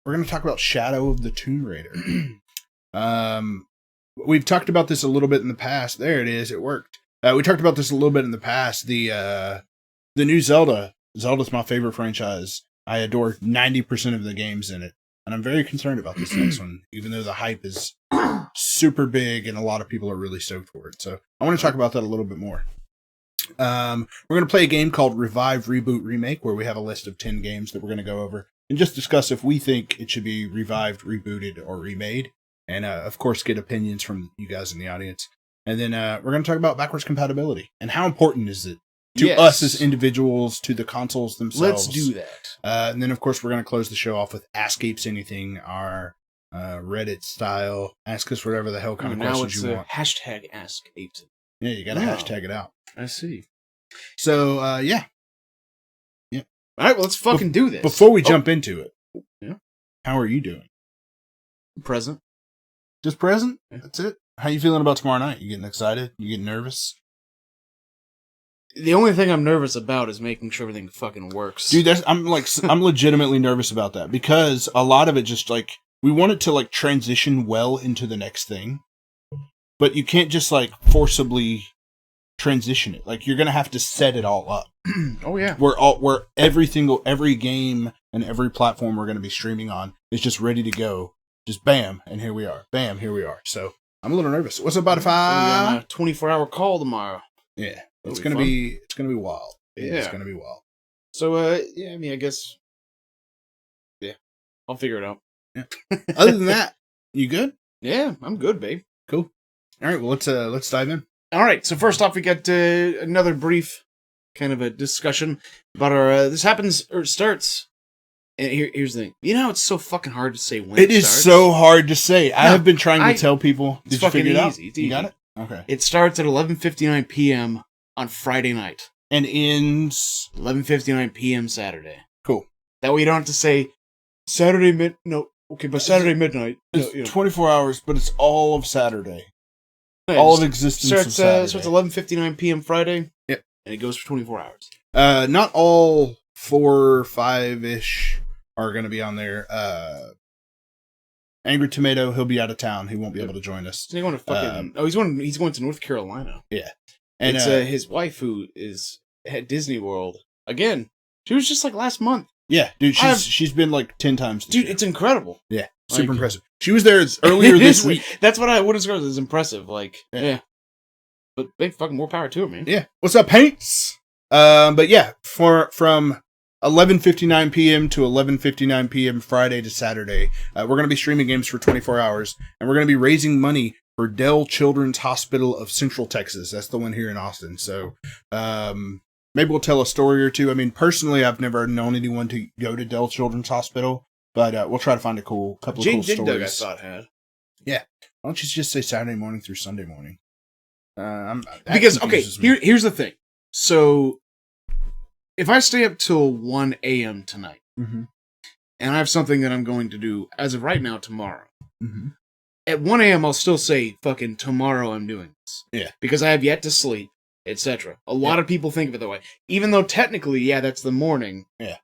we're going to talk about Shadow of the Tomb Raider. We've talked about this a little bit in the past. There it is. It worked. We talked about this a little bit in the past. The new Zelda. Zelda's my favorite franchise. I adore 90% of the games in it. And I'm very concerned about this next one, even though the hype is super big and a lot of people are really stoked for it. So I want to talk about that a little bit more. We're going to play a game called Revive, Reboot, Remake, where we have a list of 10 games that we're going to go over and just discuss if we think it should be revived, rebooted, or remade. And, of course, get opinions from you guys in the audience. And then we're going to talk about backwards compatibility and how important is it to us as individuals, to the consoles themselves. Let's do that. And then, of course, we're going to close the show off with Ask Apes Anything, our Reddit style. Ask us whatever the hell kind of questions you want. Hashtag Ask Apes. Yeah, you got to hashtag it out. I see. So, yeah. All right, well, let's fucking do this. Before we jump into it, how are you doing? Present. Just present? Yeah. That's it? How you feeling about tomorrow night? You getting excited? You getting nervous? The only thing I'm nervous about is making sure everything fucking works. Dude, I'm legitimately nervous about that because a lot of it just like, we want it to like transition well into the next thing, but you can't just like forcibly transition it. Like you're going to have to set it all up. Oh yeah. Where every game and every platform we're going to be streaming on is just ready to go. Just bam, and here we are. Bam, here we are. So I'm a little nervous. What's up, Spotify? A 24-hour call tomorrow. Yeah, it's gonna be wild. It's gonna be wild. So I mean, I guess, I'll figure it out. Yeah. Other than that, you good? Yeah, I'm good, babe. Cool. All right, well let's dive in. All right, so first off, we got another brief kind of a discussion about our. This starts. And here's the thing. You know, it's so fucking hard to say when it starts. Is so hard to say. I have been trying to tell people. Did you figure it out? It's easy. You got it? Okay. It starts at 11:59 p.m. on Friday night. And ends 11:59 p.m. Saturday. Cool. That way you don't have to say Saturday by Saturday midnight. It's 24 hours, but it's all of Saturday. Yeah, all of existence of Saturday. Starts 11:59 p.m. Friday. Yep. And it goes for 24 hours. Not all 4 or 5-ish are going to be on there. Angry Tomato, he'll be out of town. He won't be able to join us. He's going to he's going to North Carolina. Yeah. And it's his wife who is at Disney World. Again, she was just like last month. Yeah, dude, she's been like 10 times this year. It's incredible. Yeah, super impressive. She was there earlier this week. That's what I would describe as impressive. Like, yeah. But big fucking more power to her, man. Yeah. What's up, Paints? But yeah, from 11:59 p.m. to 11:59 p.m. Friday to Saturday, we're going to be streaming games for 24 hours, and we're going to be raising money for Dell Children's Hospital of Central Texas. That's the one here in Austin. So maybe we'll tell a story or two. I mean, personally, I've never known anyone to go to Dell Children's Hospital, but we'll try to find a couple of cool stories. Doug, I thought had. Yeah. Why don't you just say Saturday morning through Sunday morning? Because here's the thing. So if I stay up till 1 a.m. tonight, and I have something that I'm going to do as of right now tomorrow, at 1 a.m. I'll still say fucking tomorrow I'm doing this. Yeah. Because I have yet to sleep, etc. A lot of people think of it that way. Even though technically, that's the morning. Yeah.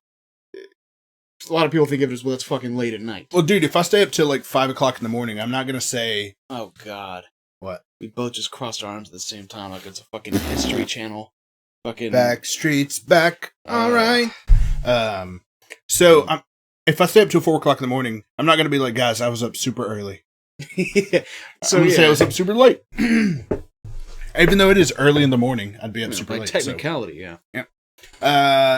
A lot of people think of it as, well, it's fucking late at night. Well, dude, if I stay up till like 5 o'clock in the morning, I'm not going to say... Oh, God. What? We both just crossed our arms at the same time like it's a fucking History Channel. Fucking back streets back. All right. So if I stay up till 4 o'clock in the morning, I'm not going to be like, guys, I was up super early. So I'm going to say I was up super late. Even though it is early in the morning, I'd be up super late. Technicality, yeah.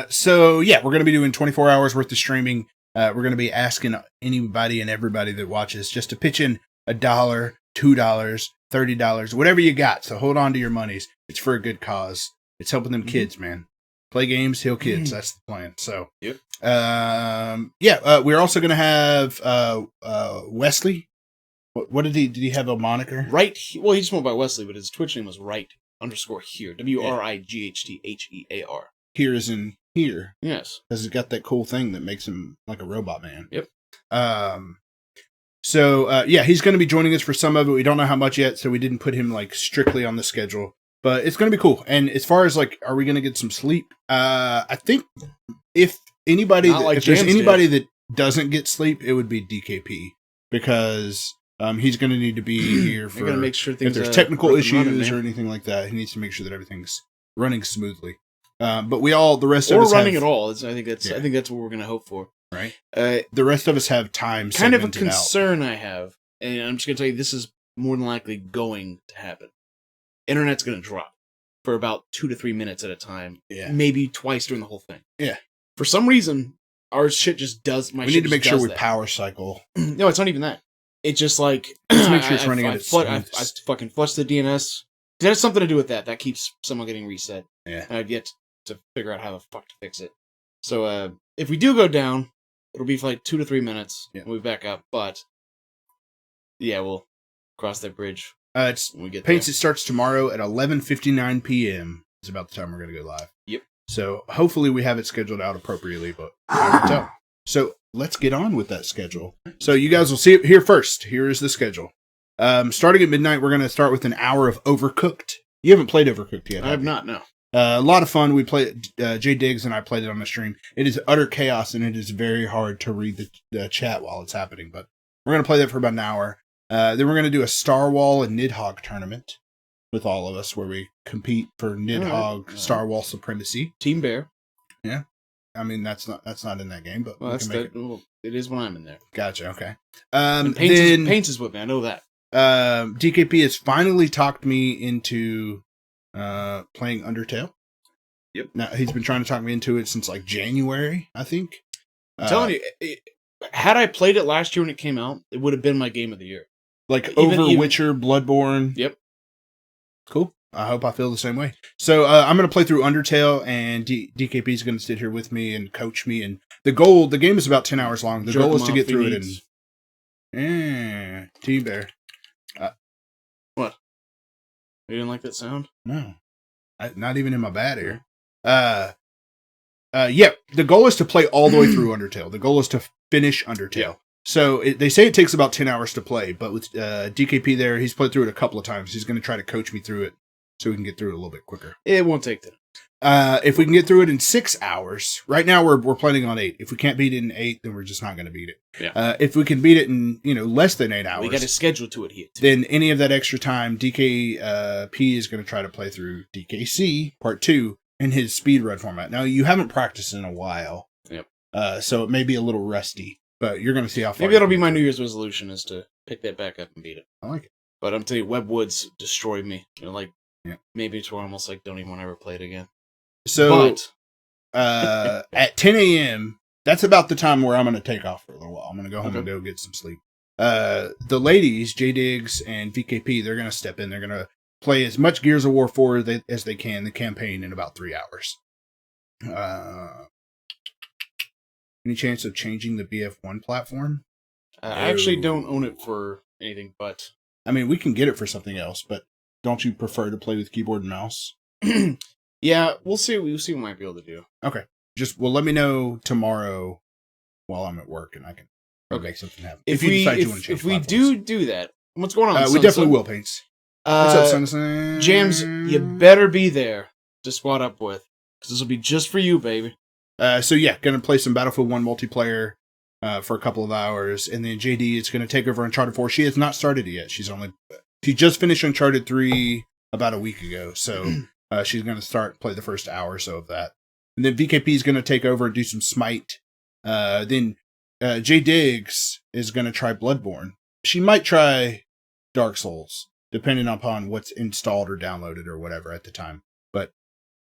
So yeah, we're going to be doing 24 hours worth of streaming. We're going to be asking anybody and everybody that watches just to pitch in $1, $2, $30, whatever you got. So hold on to your monies. It's for a good cause. It's helping them kids, man. Play games, heal kids. That's the plan. So, we're also going to have Wesley. What did he have a moniker? Right. Well, he just went by Wesley, but his Twitch name was Right_Here. WRIGHTHEAR. Here is in here. Yes. Because he's got that cool thing that makes him like a robot man. Yep. So he's going to be joining us for some of it. We don't know how much yet, so we didn't put him like strictly on the schedule. But it's going to be cool. And as far as like, are we going to get some sleep? I think if there's anybody that doesn't get sleep, it would be DKP because he's going to need to be here for make sure things, if there's technical issues or anything like that. He needs to make sure that everything's running smoothly. But the rest of us running at all. I think that's what we're going to hope for. Right. The rest of us have time. Kind of a concern I have, and I'm just going to tell you, this is more than likely going to happen. Internet's going to drop for about 2 to 3 minutes at a time. Yeah. Maybe twice during the whole thing. Yeah. For some reason, our shit just does. We need to make sure we power cycle. No, it's not even that. It's just like just make sure it's running at its I fucking flush the DNS. It has something to do with that. That keeps someone getting reset. Yeah. And I've yet to figure out how the fuck to fix it. So if we do go down, it'll be for like 2 to 3 minutes. Yeah. We'll be back up. But yeah, we'll cross that bridge. When we get Paints there. It starts tomorrow at 11:59 p.m. Is about the time we're going to go live. Yep. So hopefully we have it scheduled out appropriately, but I can tell. So let's get on with that schedule. So you guys will see it here first. Here is the schedule. Starting at midnight, we're going to start with an hour of Overcooked. You haven't played Overcooked yet. I have not, no. A lot of fun. We played Jay Diggs and I played it on the stream. It is utter chaos and it is very hard to read the chat while it's happening. But we're going to play that for about an hour. Then we're going to do a Star Wall and Nidhogg tournament with all of us where we compete for Nidhogg Star Wall supremacy. Team Bear. Yeah. I mean, that's not in that game, but it is when I'm in there. Gotcha. Okay. Paints is with me. I know that. DKP has finally talked me into playing Undertale. Yep. Now he's been trying to talk me into it since like January, I think. I'm telling you, had I played it last year when it came out, it would have been my game of the year. Like over Witcher, Bloodborne. Yep. Cool. I hope I feel the same way. So I'm going to play through Undertale, and DKP is going to sit here with me and coach me. And the game is about 10 hours long. The goal is to get through it in... Team Bear. What? You didn't like that sound? No. Not even in my bad ear. Yeah, the goal is to play all the way through Undertale. The goal is to finish Undertale. Yeah. So they say it takes about 10 hours to play, but with DKP there, he's played through it a couple of times. He's going to try to coach me through it so we can get through it a little bit quicker. It won't take that. If we can get through it in 6 hours, right now we're planning on 8. If we can't beat it in 8, then we're just not going to beat it. Yeah. If we can beat it in less than 8 hours, we got to schedule to it here. Then any of that extra time, DKP is going to try to play through DKC Part 2 in his speedrun format. Now you haven't practiced in a while, so it may be a little rusty, but you're going to see how far. Maybe that'll be my New Year's resolution is to pick that back up and beat it. I like it, but I'm telling you, Webwoods destroyed me. Maybe it's where I'm almost like don't even want to ever play it again. So, at 10 a.m., that's about the time where I'm going to take off for a little while. I'm going to go home and go get some sleep. The ladies, J Diggs and VKP, they're going to step in. They're going to play as much Gears of War 4 as they can, the campaign, in about 3 hours. Any chance of changing the BF1 platform? I actually don't own it for anything, but... I mean, we can get it for something else, but don't you prefer to play with keyboard and mouse? Yeah, we'll see. We'll see what we might be able to do. Okay. Let me know tomorrow while I'm at work, and I can make something happen. If you decide you want to change platforms. We do that, what's going on? We definitely will, Paints. What's up, Sunset? Jams, you better be there to squad up with, because this will be just for you, baby. So yeah, gonna play some Battlefield 1 multiplayer for a couple of hours, and then JD is gonna take over Uncharted 4. She has not started it yet. She just finished Uncharted 3 about a week ago, so she's gonna play the first hour or so of that. And then VKP is gonna take over and do some Smite. Then J Diggs is gonna try Bloodborne. She might try Dark Souls, depending upon what's installed or downloaded or whatever at the time. But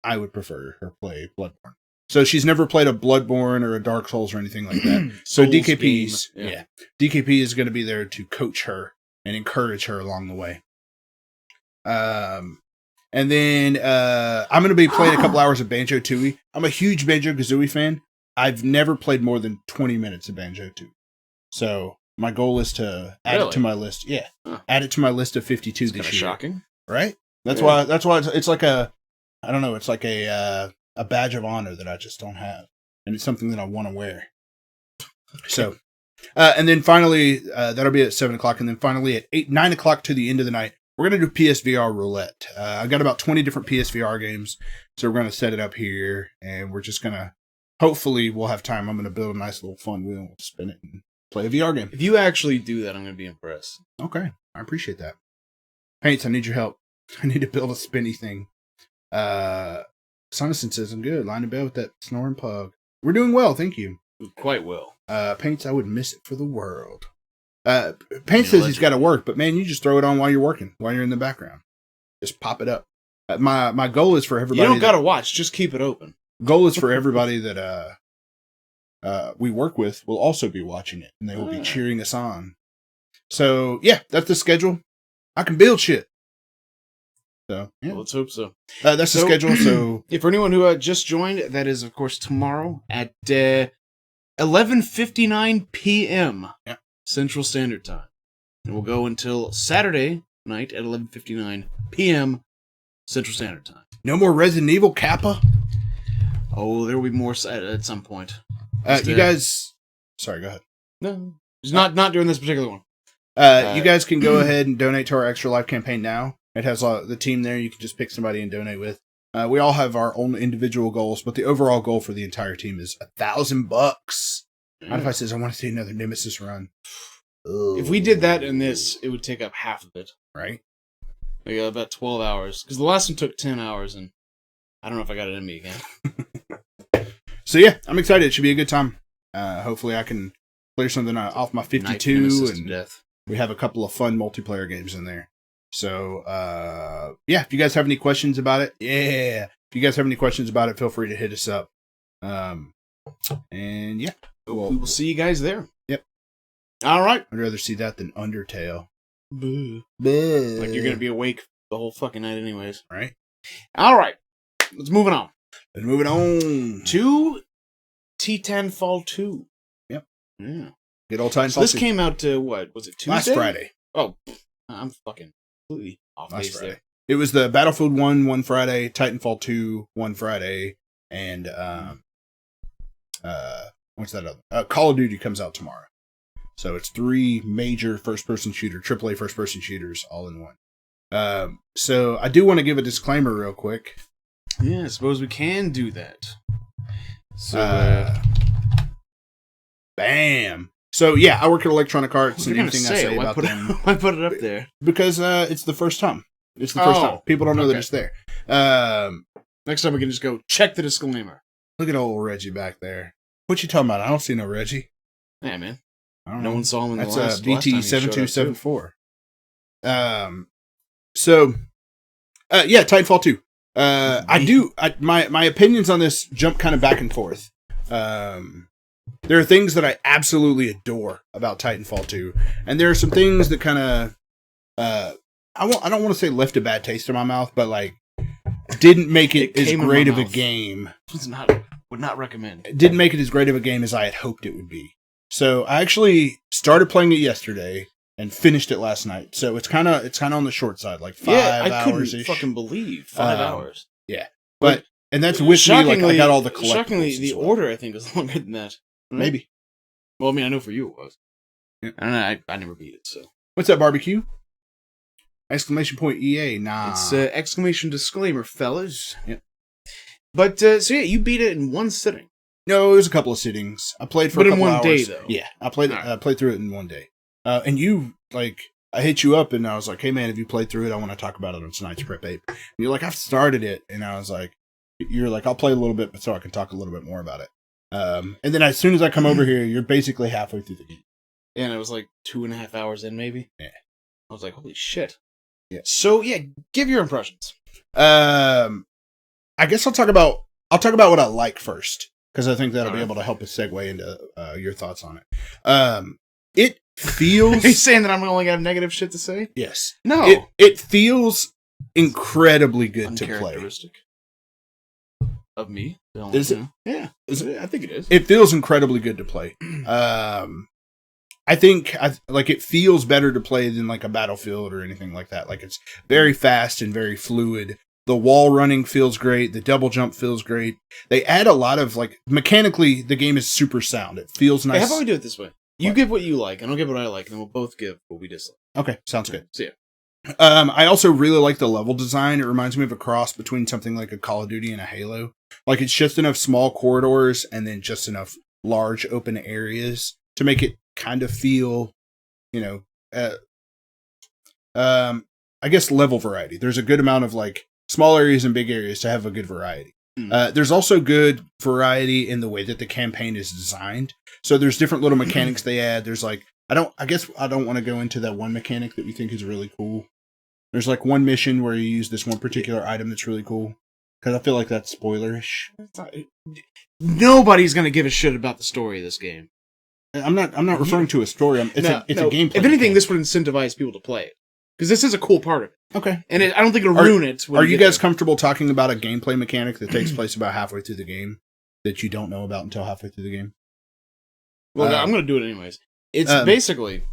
I would prefer her play Bloodborne. So she's never played a Bloodborne or a Dark Souls or anything like that. So DKP is going to be there to coach her and encourage her along the way. And then I'm going to be playing a couple hours of Banjo-Tooie. I'm a huge Banjo-Kazooie fan. I've never played more than 20 minutes of Banjo-Tooie. So my goal is to add it to my list. Yeah, add it to my list of 52 this year. Shocking, right? That's why it's like it's like a badge of honor that I just don't have, and it's something that I want to wear. So, and then finally, that'll be at 7:00, and then finally at 9 o'clock to the end of the night, we're gonna do PSVR roulette. I got about 20 different PSVR games, so we're gonna set it up here, and we're just gonna hopefully we'll have time. I'm going to build a nice little fun wheel, spin it, and play a VR game. If you actually do that, I'm going to be impressed. Okay, I appreciate that. Paints, I need your help. I need to build a spinny thing. Sonison says I'm good. Lying in bed with that snoring pug. We're doing well, thank you. Quite well. Paints, I would miss it for the world. Paint says he's got to work, but man, you just throw it on while you're working, while you're in the background. Just pop it up. My goal is for everybody. You don't got to watch, just keep it open. Goal is for everybody that we work with will also be watching it, and they will be cheering us on. So yeah, that's the schedule. I can build shit. So yeah. Well, let's hope so. That's the schedule. So if for anyone who just joined, that is of course tomorrow at 11:59 p.m. Central Standard Time, and we'll go until Saturday night at 11:59 p.m. Central Standard Time. No more Resident Evil Kappa. Oh, there will be more at some point. You guys, sorry, go ahead. No, it's not during this particular one. You guys can go ahead and donate to our Extra Life campaign now. It has the team there. You can just pick somebody and donate with. We all have our own individual goals, but the overall goal for the entire team is $1,000. Modify says, I want to see another Nemesis run. If we did that in this, it would take up half of it. Right? Like about 12 hours. Because the last one took 10 hours, and I don't know if I got it in me again. So yeah, I'm excited. It should be a good time. Hopefully I can clear something off my 52, and we have a couple of fun multiplayer games in there. So yeah, if you guys have any questions about it, if you guys have any questions about it, feel free to hit us up. And yeah, we will see you guys there. Yep. All right. I'd rather see that than Undertale. Boo. Like you're gonna be awake the whole fucking night, anyways. Right. All right. Let's move on. Let's move it on to Titanfall 2. Yep. Yeah. Good old Titanfall. So this came out what was it? Tuesday? Last Friday. Oh, I'm fucking completely off base there. It was the Battlefield 1 one Friday, Titanfall 2 one Friday, and what's that other? Call of Duty comes out tomorrow. So it's 3 major first-person shooter, AAA first-person shooters, all in one. So I do want to give a disclaimer real quick. Yeah, I suppose we can do that. So, bam. So yeah, I work at Electronic Arts, and anything I say about them, why put it up there? Because it's the first time. It's the first time. People don't know that it's there. Next time we can just go check the disclaimer. Look at old Reggie back there. What you talking about? I don't see no Reggie. Yeah, man. No one saw him in That's the last VT7274. So yeah, Titanfall 2. My opinions on this jump kind of back and forth. There are things that I absolutely adore about Titanfall 2, and there are some things that kind of I don't want to say left a bad taste in my mouth, but like didn't make it as great of a game. Would not recommend. It didn't make it as great of a game as I had hoped it would be. So I actually started playing it yesterday and finished it last night. So it's kind of on the short side, like 5 hours. I couldn't fucking believe 5 hours. Yeah, and that's with me. Like I got all the collectibles. Shockingly, the order I think was longer than that. Maybe. Well, I mean, I know for you it was. Yeah. And I never beat it. So what's that barbecue? Exclamation point EA. Nah. It's exclamation disclaimer, fellas. Yeah. But so yeah, you beat it in one sitting. No, it was a couple of sittings. I played for a couple in one hours. day though. Yeah, I played through it in one day. And you I hit you up and I was like, hey man, have you played through it? I want to talk about it on tonight's Prep Ape. And you're like, I've started it, and I was like, you're like, I'll play a little bit, but so I can talk a little bit more about it. And then as soon as I come over here, you're basically halfway through the game. And it was like 2.5 hours in, maybe. Yeah. I was like, holy shit. Yeah. So yeah, give your impressions. I guess I'll talk about what I like first, because I think that'll be able to help us segue into your thoughts on it. It feels. Are you saying that I'm only gonna have negative shit to say? Yes. No. It feels incredibly good to play. Uncharacteristic of me. Is it? Yeah. I think it is. It feels incredibly good to play. I think it feels better to play than like a Battlefield or anything like that. Like it's very fast and very fluid. The wall running feels great. The double jump feels great. They add a lot of mechanically, the game is super sound. It feels nice. Hey, how about we do it this way? You give what you like, and I'll give what I like, and then we'll both give what we dislike. Okay, sounds good. See ya. I also really like the level design. It reminds me of a cross between something like a Call of Duty and a Halo. Like, it's just enough small corridors and then just enough large open areas to make it kind of feel, you know, I guess level variety. There's a good amount of like small areas and big areas to have a good variety. There's also good variety in the way that the campaign is designed. So there's different little mechanics they add. There's like, I guess I don't want to go into that one mechanic that we think is really cool. There's like one mission where you use this one particular item that's really cool. Because I feel like that's spoilerish. Nobody's going to give a shit about the story of this game. I'm not referring to a story. It's a gameplay. If anything, this would incentivize people to play it. Because this is a cool part of it. Okay. And I don't think it'll ruin it. Are you guys comfortable talking about a gameplay mechanic that takes place about halfway through the game that you don't know about until halfway through the game? Well, I'm going to do it anyways. It's basically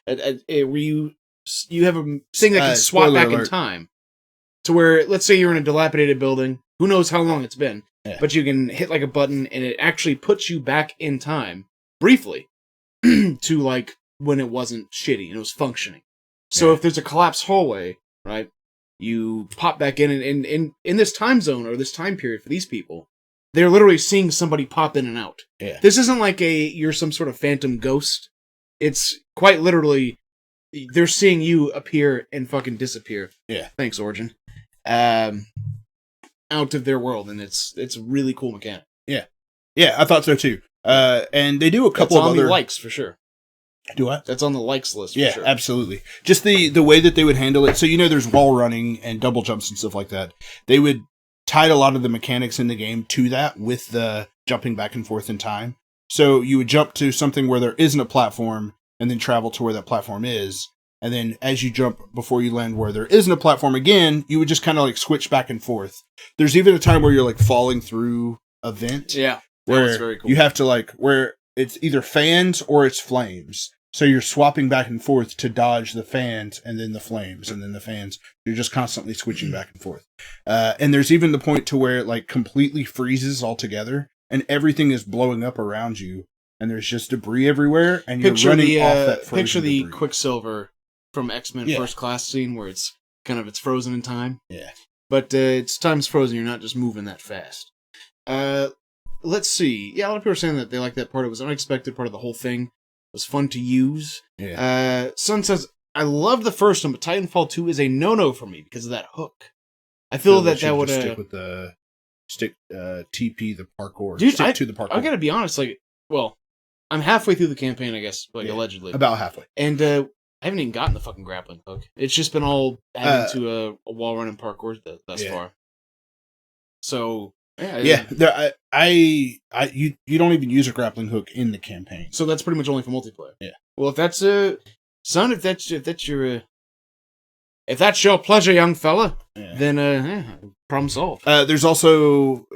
where you have a thing that can swap back in time. To where, let's say you're in a dilapidated building. Who knows how long it's been. Yeah. But you can hit like a button and it actually puts you back in time, briefly, to like when it wasn't shitty and it was functioning. So if there's a collapsed hallway, right, you pop back in, and in this time zone or this time period for these people, they're literally seeing somebody pop in and out. Yeah. This isn't like you're some sort of phantom ghost. It's quite literally, they're seeing you appear and fucking disappear. Yeah. Thanks, Origin. Out of their world, and it's a really cool mechanic. Yeah. Yeah, I thought so too. And they do a couple of other likes for sure. Do what? That's on the likes list. Yeah, for sure. Absolutely. Just the way that they would handle it. So, there's wall running and double jumps and stuff like that. They would tie a lot of the mechanics in the game to that with the jumping back and forth in time. So you would jump to something where there isn't a platform and then travel to where that platform is. And then as you jump before you land where there isn't a platform again, you would just kind of like switch back and forth. There's even a time where you're like falling through a vent. Yeah. Where very cool. You have to like, where it's either fans or it's flames. So you're swapping back and forth to dodge the fans and then the flames and then the fans. You're just constantly switching back and forth. And there's even the point to where it like completely freezes altogether and everything is blowing up around you and there's just debris everywhere and you're running off that frozen Picture the debris. Quicksilver from X-Men First Class scene where it's frozen in time. Yeah. But it's time's frozen, you're not just moving that fast. Let's see. Yeah, a lot of people are saying that they like that part. It was an unexpected part of the whole thing. It was fun to use. Yeah. Sun says, I love the first one, but Titanfall 2 is a no-no for me because of that hook. I feel that would stick with the TP the parkour. Dude, stick to the parkour. I gotta be honest, I'm halfway through the campaign, I guess, allegedly. About halfway. And I haven't even gotten the fucking grappling hook. It's just been all added to a wall running parkour thus far. So you don't even use a grappling hook in the campaign. So that's pretty much only for multiplayer. Yeah. Well, if that's if that's your pleasure, young fella, then problem solved. There's also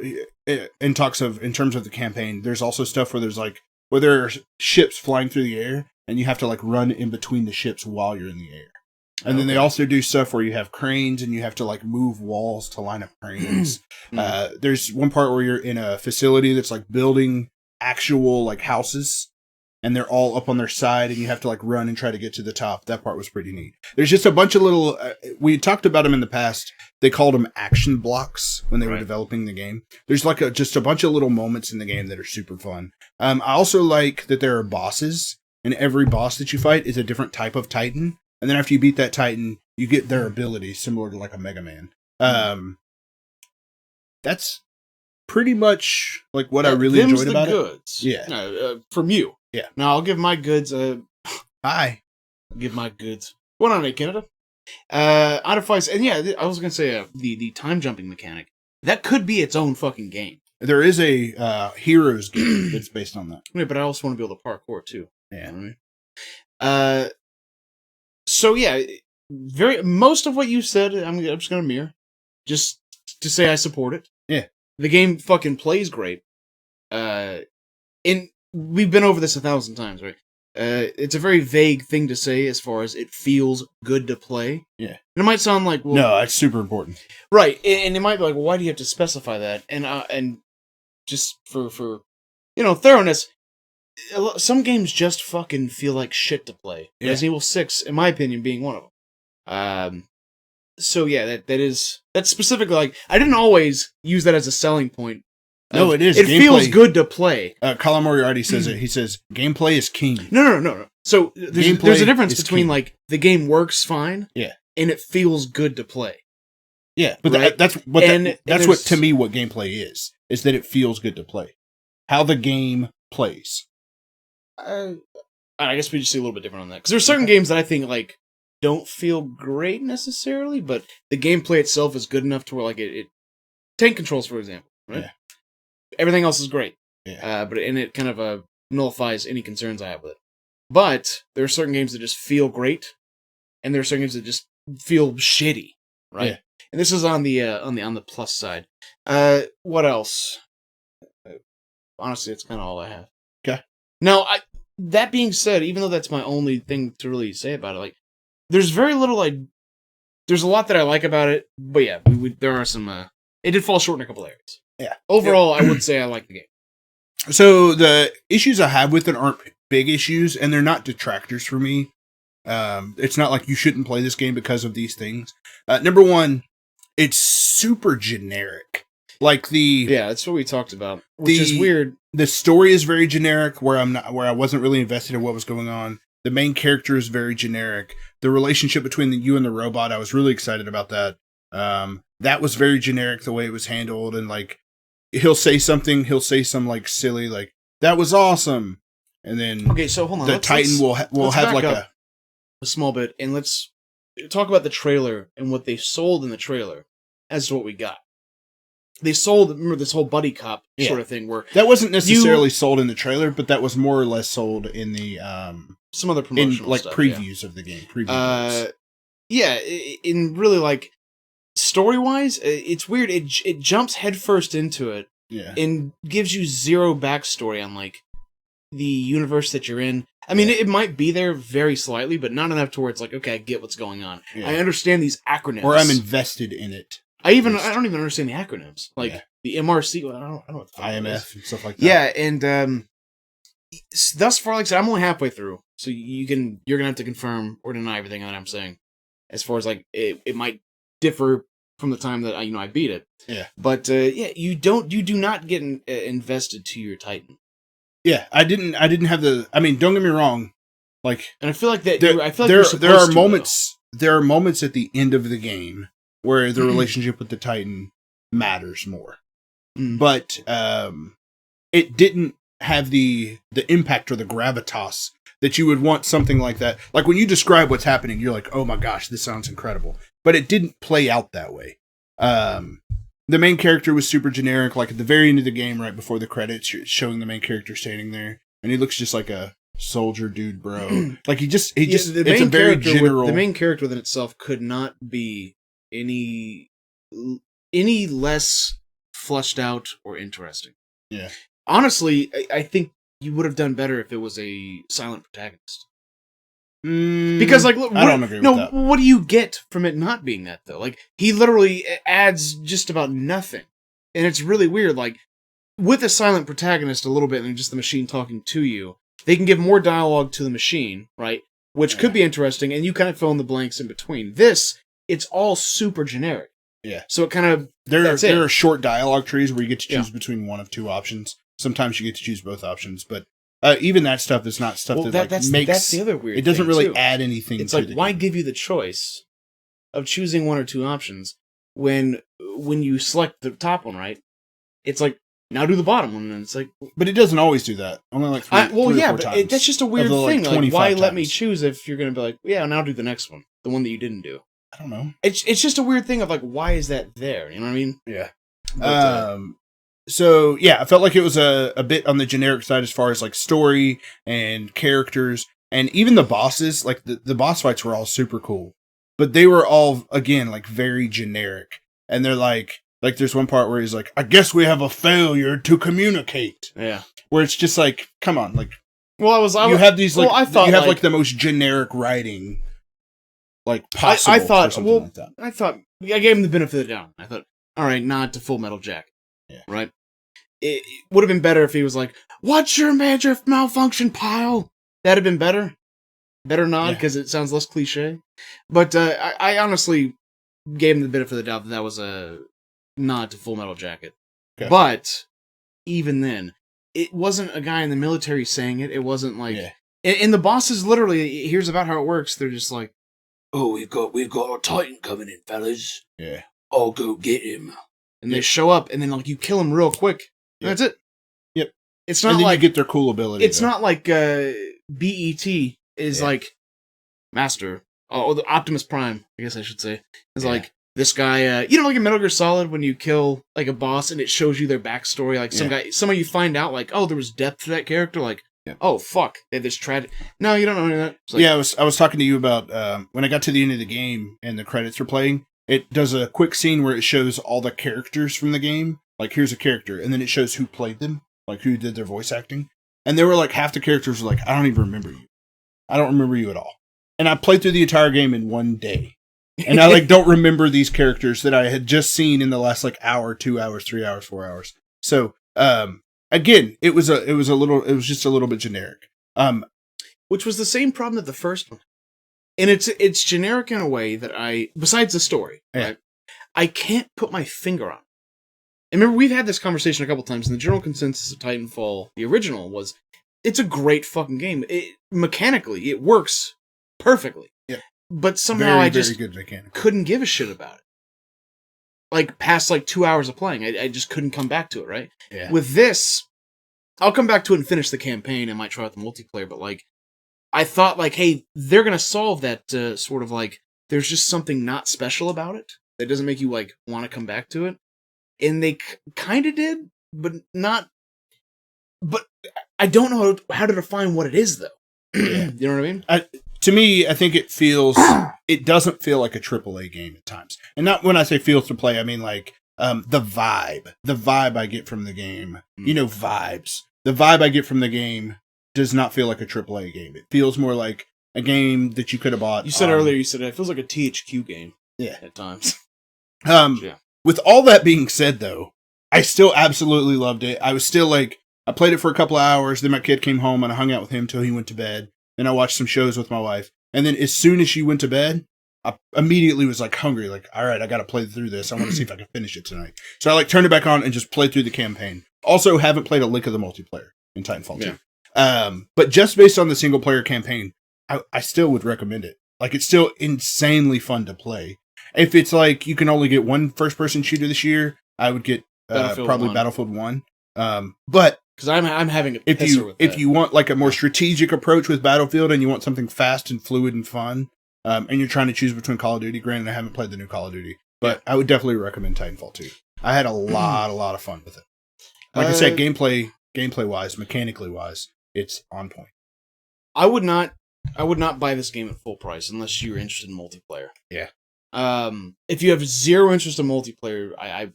in terms of the campaign, there's also stuff where there are ships flying through the air, and you have to like run in between the ships while you're in the air. And then they also do stuff where you have cranes and you have to like move walls to line up cranes. There's one part where you're in a facility that's like building actual like houses and they're all up on their side and you have to like run and try to get to the top. That part was pretty neat. There's just a bunch of little, we talked about them in the past. They called them action blocks when they were developing the game. There's like just a bunch of little moments in the game that are super fun. I also like that there are bosses and every boss that you fight is a different type of Titan. And then after you beat that Titan, you get their abilities, similar to like a Mega Man. That's pretty much like what I really enjoyed about goods. it. Yeah. No, from you. Yeah. Now I'll give my goods Hi. I'll give my goods. What on it, Canada? Out of Fights, and I was gonna say the time jumping mechanic. That could be its own fucking game. There is a Heroes game that's based on that. Yeah, but I also want to be able to parkour too. Yeah. You know what I mean? So yeah, most of what you said, I'm just gonna mirror, just to say I support it. Yeah, the game fucking plays great. And we've been over this 1,000 times, right? It's a very vague thing to say as far as it feels good to play. Yeah, and it might sound like no, it's super important, right? And it might be like, well, why do you have to specify that? And just for thoroughness. Some games just fucking feel like shit to play. Yeah. Resident Evil 6, in my opinion, being one of them. So yeah, that's specifically like I didn't always use that as a selling point. No, it is. It feels good to play. Colin Moriarty says it. He says gameplay is king. No. So there's a difference between king. Like the game works fine, and it feels good to play. Yeah, but right? that's what to me what gameplay is that it feels good to play. How the game plays. I guess we just see a little bit different on that because there's certain games that I think like don't feel great necessarily, but the gameplay itself is good enough to where like it tank controls, for example, right? Yeah. Everything else is great, but it kind of nullifies any concerns I have with it. But there are certain games that just feel great, and there are certain games that just feel shitty, right? Yeah. And this is on the plus side. What else? Honestly, that's kind of all I have. Okay. Now, that being said, even though that's my only thing to really say about it, like, there's very little there's a lot that I like about it, but yeah, there are some. It did fall short in a couple areas. Yeah. Overall, I would say I like the game. So the issues I have with it aren't big issues, and they're not detractors for me. It's not like you shouldn't play this game because of these things. Number one, it's super generic. Like that's what we talked about, which is weird. The story is very generic, where I wasn't really invested in what was going on. The main character is very generic. The relationship between you and the robot, I was really excited about that. That was very generic, the way it was handled, and like he'll say some like silly like that was awesome, and then so hold on, the Titan will have like a small bit, and let's talk about the trailer and what they sold in the trailer as to what we got. They sold, remember this whole buddy cop sort of thing where that wasn't necessarily sold in the trailer, but that was more or less sold in the some other promotional stuff, previews of the game. In really like story wise, it's weird. It jumps headfirst into it, and gives you zero backstory on like the universe that you're in. I mean, it might be there very slightly, but not enough to where it's like, okay, I get what's going on. I understand these acronyms, or I'm invested in it. I don't even understand the acronyms, like the MRC. I don't know what the IMF and stuff like that. Yeah, and thus far, like I said, I'm only halfway through, so you're gonna have to confirm or deny everything that I'm saying. As far as like it might differ from the time that I beat it. Yeah, but you do not get invested to your Titan. Yeah, I didn't have the. I mean, don't get me wrong, like, and I feel like that. There are moments. There are moments at the end of the game where the relationship with the Titan matters more, but it didn't have the impact or the gravitas that you would want something like that. Like when you describe what's happening, you're like, "Oh my gosh, this sounds incredible," but it didn't play out that way. The main character was super generic. Like at the very end of the game, right before the credits, you're showing the main character standing there, and he looks just like a soldier dude, bro. Like he just it's a very general. The main character within itself could not be any less fleshed out or interesting. Yeah. Honestly, I think you would have done better if it was a silent protagonist. Because, like, I don't agree with that. What do you get from it not being that, though? Like, he literally adds just about nothing. And it's really weird. Like, with a silent protagonist a little bit and just the machine talking to you, they can give more dialogue to the machine, right? Which could be interesting, and you kind of fill in the blanks in between. This, it's all super generic. Yeah. So it kind of... There are short dialogue trees where you get to choose between one of two options. Sometimes you get to choose both options, but even that stuff is not stuff makes... That's the other weird thing, it doesn't really add anything it's to like, why give you the choice of choosing one or two options when you select the top one, right? It's like, now do the bottom one, and it's like... But it doesn't always do that. Only like three or four times. That's just a weird thing. Like, why let me choose if you're going to be like, yeah, now do the next one, the one that you didn't do. I don't know. It's just a weird thing of like, why is that there? You know what I mean? Yeah. But, so yeah, I felt like it was a bit on the generic side as far as like story and characters, and even the bosses. Like the boss fights were all super cool, but they were all again like very generic. And they're like there's one part where he's like, "I guess we have a failure to communicate." Yeah. Where it's just like, come on, like. Well, you have these like I thought you have like the most generic writing. Like possible. I thought. Like that. I thought I gave him the benefit of the doubt. I thought, all right, nod to Full Metal Jacket. Yeah. Right. It would have been better if he was like, "What's your major malfunction, pile?" That'd have been better. Better nod because it sounds less cliche. But I honestly, gave him the benefit of the doubt that was a nod to Full Metal Jacket. Okay. But even then, it wasn't a guy in the military saying it. It wasn't like, and the bosses literally, here's about how it works. They're just like, "Oh, we've got a Titan coming in, fellas. Yeah, I'll go get him." And they show up, and then like you kill him real quick. And that's it. Yep. It's not and then like you get their cool ability. It's not like BET is like Master. Oh, the Optimus Prime, I guess I should say, is like this guy. You know, like in Metal Gear Solid, when you kill like a boss and it shows you their backstory. Like some of you find out like, oh, there was depth to that character. Like, oh fuck, they had this tragic. No, you don't know any of that. Like, I was talking to you about when I got to the end of the game and the credits are playing. It does a quick scene where it shows all the characters from the game. Like, here's a character, and then it shows who played them, like who did their voice acting. And there were like half the characters were like, I don't even remember you. I don't remember you at all. And I played through the entire game in one day. And I like don't remember these characters that I had just seen in the last like hour, 2 hours, 3 hours, 4 hours. So again, it was just a little bit generic. Which was the same problem that the first one. And it's generic in a way that besides the story, right? I can't put my finger on it. And remember, we've had this conversation a couple times, and the general consensus of Titanfall, the original, was it's a great fucking game. Mechanically, it works perfectly. Yeah. But somehow I just couldn't give a shit about it. Like, past like 2 hours of playing, I just couldn't come back to it, right? Yeah. With this, I'll come back to it and finish the campaign. I might try out the multiplayer, but like, I thought like, hey, they're going to solve that sort of like, there's just something not special about it that doesn't make you like want to come back to it. And they kind of did, but not. But I don't know how to define what it is, though. You know what I mean? To me, I think it doesn't feel like a AAA game at times. And not when I say feels to play, I mean like the vibe I get from the game. You know, vibes. The vibe I get from the game does not feel like a AAA game. It feels more like a game that you could have bought. You said earlier, it feels like a THQ game. Yeah. At times. With all that being said, though, I still absolutely loved it. I was still like, I played it for a couple of hours. Then my kid came home and I hung out with him till he went to bed. Then I watched some shows with my wife. And then as soon as she went to bed, I immediately was like hungry. Like, all right, I got to play through this. I want to see if I can finish it tonight. So I like turned it back on and just played through the campaign. Also, haven't played a lick of the multiplayer in Titanfall 2. But just based on the single player campaign, I still would recommend it. Like, it's still insanely fun to play. If it's like you can only get one first person shooter this year, I would get probably Battlefield 1. But because I'm having a if you want like a more strategic approach with Battlefield and you want something fast and fluid and fun, and you're trying to choose between Call of Duty, granted I haven't played the new Call of Duty, but I would definitely recommend Titanfall 2. I had a lot of fun with it. Like I said, gameplay wise, mechanically wise, it's on point. I would not buy this game at full price unless you're interested in multiplayer. Yeah. If you have zero interest in multiplayer, I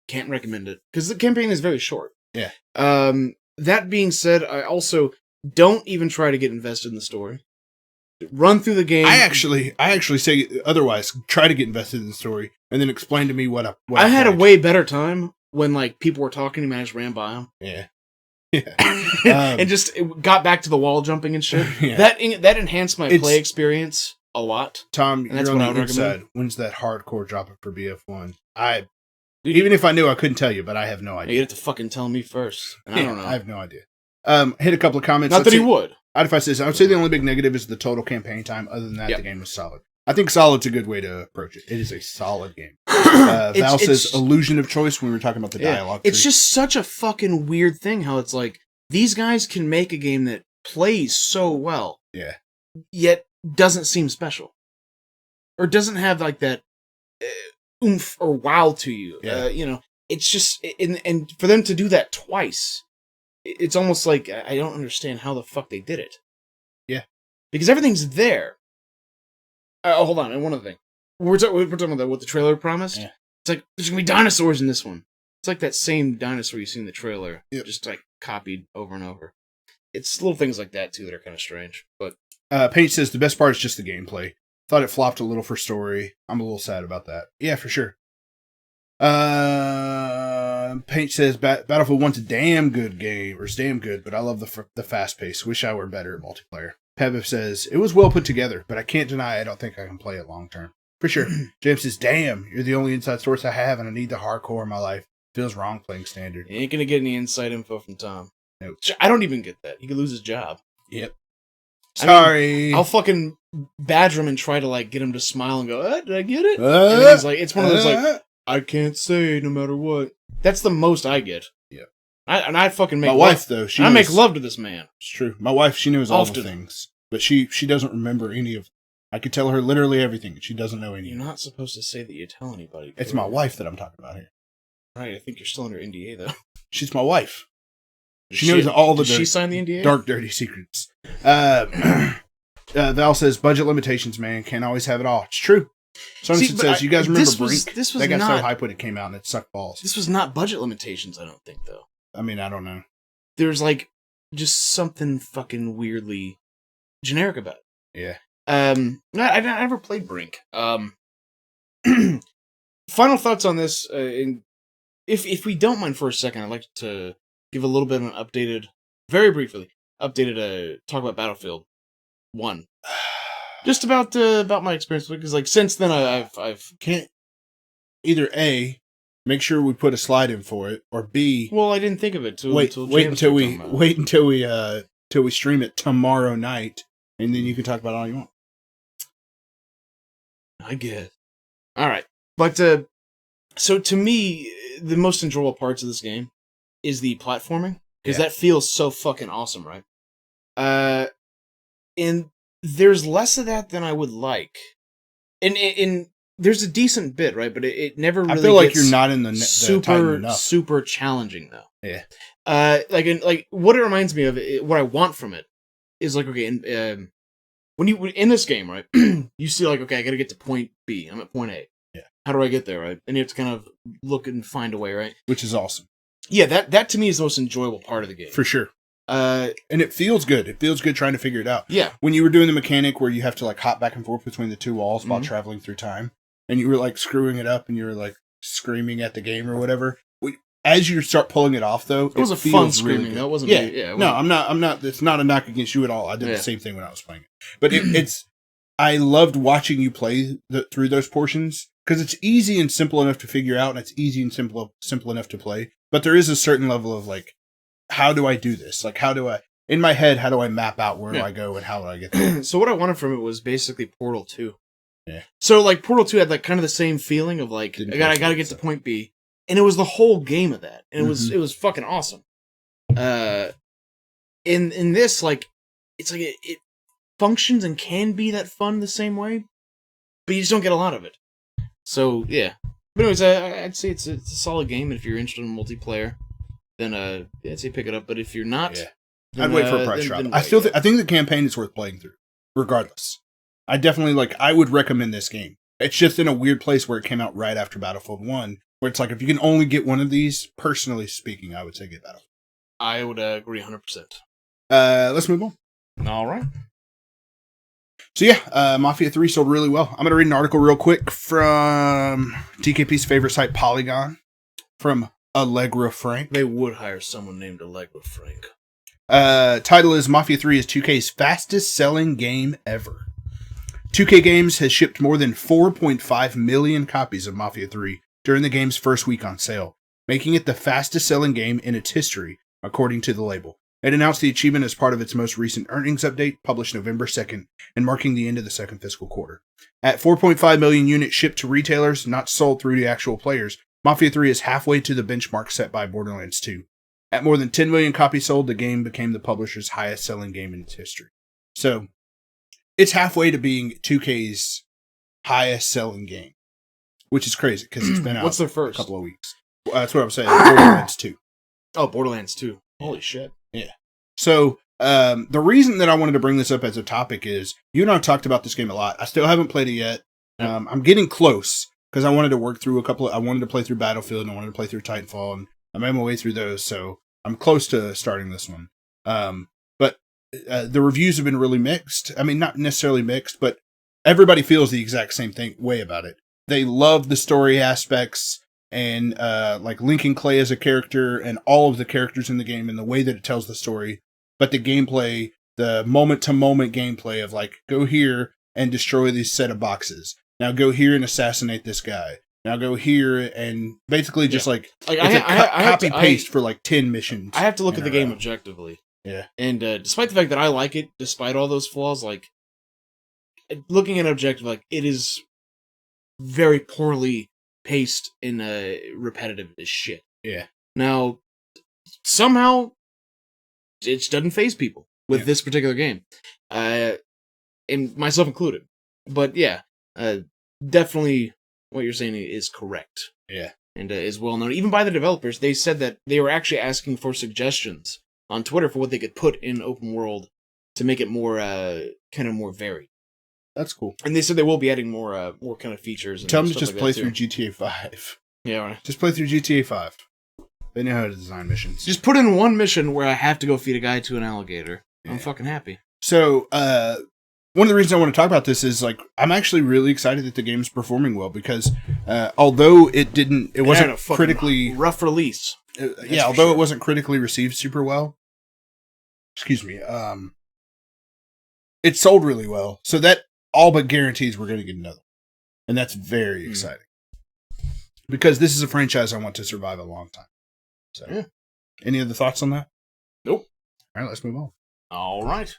can't recommend it because the campaign is very short. Yeah. That being said, I also don't even try to get invested in the story. Run through the game. I actually say otherwise. Try to get invested in the story and then explain to me what I had a way better time when like people were talking to me. I just ran by them. Yeah. And just got back to the wall jumping and shit. Yeah. That enhanced my play experience a lot. Tom, and that's you're on the inside. When's that hardcore dropping for BF1? Even if I knew, I couldn't tell you, but I have no idea. You have to fucking tell me first. And I don't know. I have no idea. Hit a couple of comments. Not that he would. I would say the only big negative is the total campaign time. Other than that, the game was solid. I think solid's a good way to approach it. It is a solid game. Val says illusion of choice when we were talking about the dialogue. It's just such a fucking weird thing how it's like these guys can make a game that plays so well. Yeah. Yet doesn't seem special. Or doesn't have like that oomph or wow to you. Yeah. It's just and for them to do that twice, it's almost like I don't understand how the fuck they did it. Yeah. Because everything's there. Hold on, and one other thing. We're talking about what the trailer promised. Yeah. It's like, there's going to be dinosaurs in this one. It's like that same dinosaur you see in the trailer, just like copied over and over. It's little things like that, too, that are kind of strange. But Paige says, the best part is just the gameplay. Thought it flopped a little for story. I'm a little sad about that. Yeah, for sure. Paige says, Battlefield 1's a damn good game, or it's damn good, but I love the fast pace. Wish I were better at multiplayer. Peviv says, it was well put together, but I can't deny I don't think I can play it long term. For sure. James says, damn, you're the only inside source I have, and I need the hardcore in my life. Feels wrong playing standard. You ain't gonna get any inside info from Tom. Nope. I don't even get that. He could lose his job. Yep. Sorry. I'll fucking badger him and try to like get him to smile and go, did I get it? And then he's like, it's one of those like, I can't say no matter what. That's the most I get. Yeah. I fucking make my wife though. I make love to this man. It's true. My wife, she knows all the things, but she doesn't remember any of. I could tell her literally everything. She doesn't know any. You're not supposed to say that you tell anybody. It's my wife that I'm talking about here. Right. I think you're still under NDA though. She's my wife. She knows all the. Did she sign the NDA? Dark, dirty secrets. Val says budget limitations, man. Can't always have it all. It's true. Someone says, you guys remember Brink? This was they got not, so hype when it came out and it sucked balls. This was not budget limitations, I don't think, though. I mean, I don't know. There's like just something fucking weirdly generic about it. Yeah. I never played Brink. Final thoughts on this. If we don't mind for a second, I'd like to give a little bit of an updated, very briefly, talk about Battlefield 1. Just about my experience, because like since then I've can't either A, make sure we put a slide in for it, or B, well, I didn't think of it till wait until we stream it tomorrow night, and then you can talk about it all you want. I guess. All right, but so to me, the most enjoyable parts of this game is the platforming, because that feels so fucking awesome, right? And there's less of that than I would like, and there's a decent bit, right? But it never really. I feel like you're not in the super challenging though. Yeah. Like what it reminds me of, what I want from it is like, okay, when you in this game, right? You see like, okay, I got to get to point B. I'm at point A. Yeah. How do I get there, right? And you have to kind of look and find a way, right? Which is awesome. Yeah, that to me is the most enjoyable part of the game. For sure. And it feels good. It feels good trying to figure it out. Yeah. When you were doing the mechanic where you have to like hop back and forth between the two walls while traveling through time, and you were like screwing it up and you were like screaming at the game or whatever. As you start pulling it off, though, it was a fun screaming. That wasn't. Yeah. No, I'm not. It's not a knock against you at all. I did the same thing when I was playing it, but it's. I loved watching you play through those portions because it's easy and simple enough to figure out, and it's easy and simple enough to play. But there is a certain level of like, how do I do this? Like, how do I in my head? How do I map out where do I go and how do I get there? So what I wanted from it was basically Portal 2. Yeah. So like Portal 2 had like kind of the same feeling of like I gotta get to point B. And it was the whole game of that. And it was fucking awesome. In this, like, it's like it functions and can be that fun the same way, but you just don't get a lot of it. So, yeah. But anyways, I'd say it's a solid game, and if you're interested in multiplayer, then I'd say pick it up. But if you're not, then, I'd wait for a price drop. I think the campaign is worth playing through, regardless. I definitely, I would recommend this game. It's just in a weird place where it came out right after Battlefield 1, where it's like, if you can only get one of these, personally speaking, I would say get Battlefield. I would agree 100%. Let's move on. All right. So yeah, Mafia 3 sold really well. I'm going to read an article real quick from TKP's favorite site, Polygon, from Allegra Frank. They would hire someone named Allegra Frank. Title is Mafia 3 is 2K's fastest selling game ever. 2K Games has shipped more than 4.5 million copies of Mafia 3 during the game's first week on sale, making it the fastest selling game in its history, according to the label. It announced the achievement as part of its most recent earnings update, published November 2nd, and marking the end of the second fiscal quarter. At 4.5 million units shipped to retailers, not sold through to actual players, Mafia 3 is halfway to the benchmark set by Borderlands 2. At more than 10 million copies sold, the game became the publisher's highest selling game in its history. So, it's halfway to being 2K's highest selling game, which is crazy because it's been out What's their first? A couple of weeks. That's what I'm saying. Borderlands 2. Oh, Borderlands 2. Holy shit. Yeah. So, the reason that I wanted to bring this up as a topic is you and I have talked about this game a lot. I still haven't played it yet. I'm getting close because I wanted to work through I wanted to play through Battlefield and I wanted to play through Titanfall, and I made my way through those. So I'm close to starting this one. But the reviews have been really mixed. I mean, not necessarily mixed, but everybody feels the exact same way about it. They love the story aspects and like Lincoln Clay as a character and all of the characters in the game and the way that it tells the story. But the gameplay, the moment-to-moment gameplay of like, go here and destroy these set of boxes. Now go here and assassinate this guy. Now go here and basically just like copy paste for like 10 missions. I have to look at the game objectively. Yeah. And despite the fact that I like it, despite all those flaws, like looking at it objectively, like it is very poorly paced and repetitive as shit. Yeah. Now, somehow it doesn't faze people with this particular game, and myself included. But yeah, definitely. What you're saying is correct. Yeah. And is well known. Even by the developers, they said that they were actually asking for suggestions on Twitter for what they could put in open world to make it more, kind of more varied. That's cool. And they said they will be adding more kind of features. And tell them to just play through GTA 5. Yeah, right. Just play through GTA 5. They know how to design missions. Just put in one mission where I have to go feed a guy to an alligator. Yeah. I'm fucking happy. So, one of the reasons I want to talk about this is like I'm actually really excited that the game's performing well because although it wasn't critically rough release. Although it wasn't critically received super well. Excuse me. It sold really well, so that all but guarantees we're going to get another, and that's very exciting because this is a franchise I want to survive a long time. So, any other thoughts on that? Nope. All right, let's move on. All right.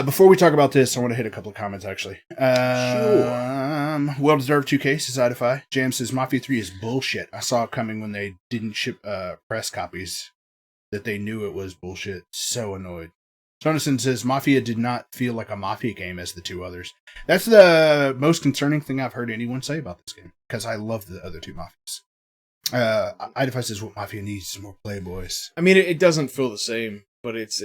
Before we talk about this, I want to hit a couple of comments, actually. Sure. Well-deserved 2K, says Idify. Jam says, Mafia 3 is bullshit. I saw it coming when they didn't ship press copies. That they knew it was bullshit. So annoyed. Jonathan says, Mafia did not feel like a Mafia game as the two others. That's the most concerning thing I've heard anyone say about this game. Because I love the other two Mafias. Idify says, what Mafia needs is more Playboys. I mean, it doesn't feel the same, but it's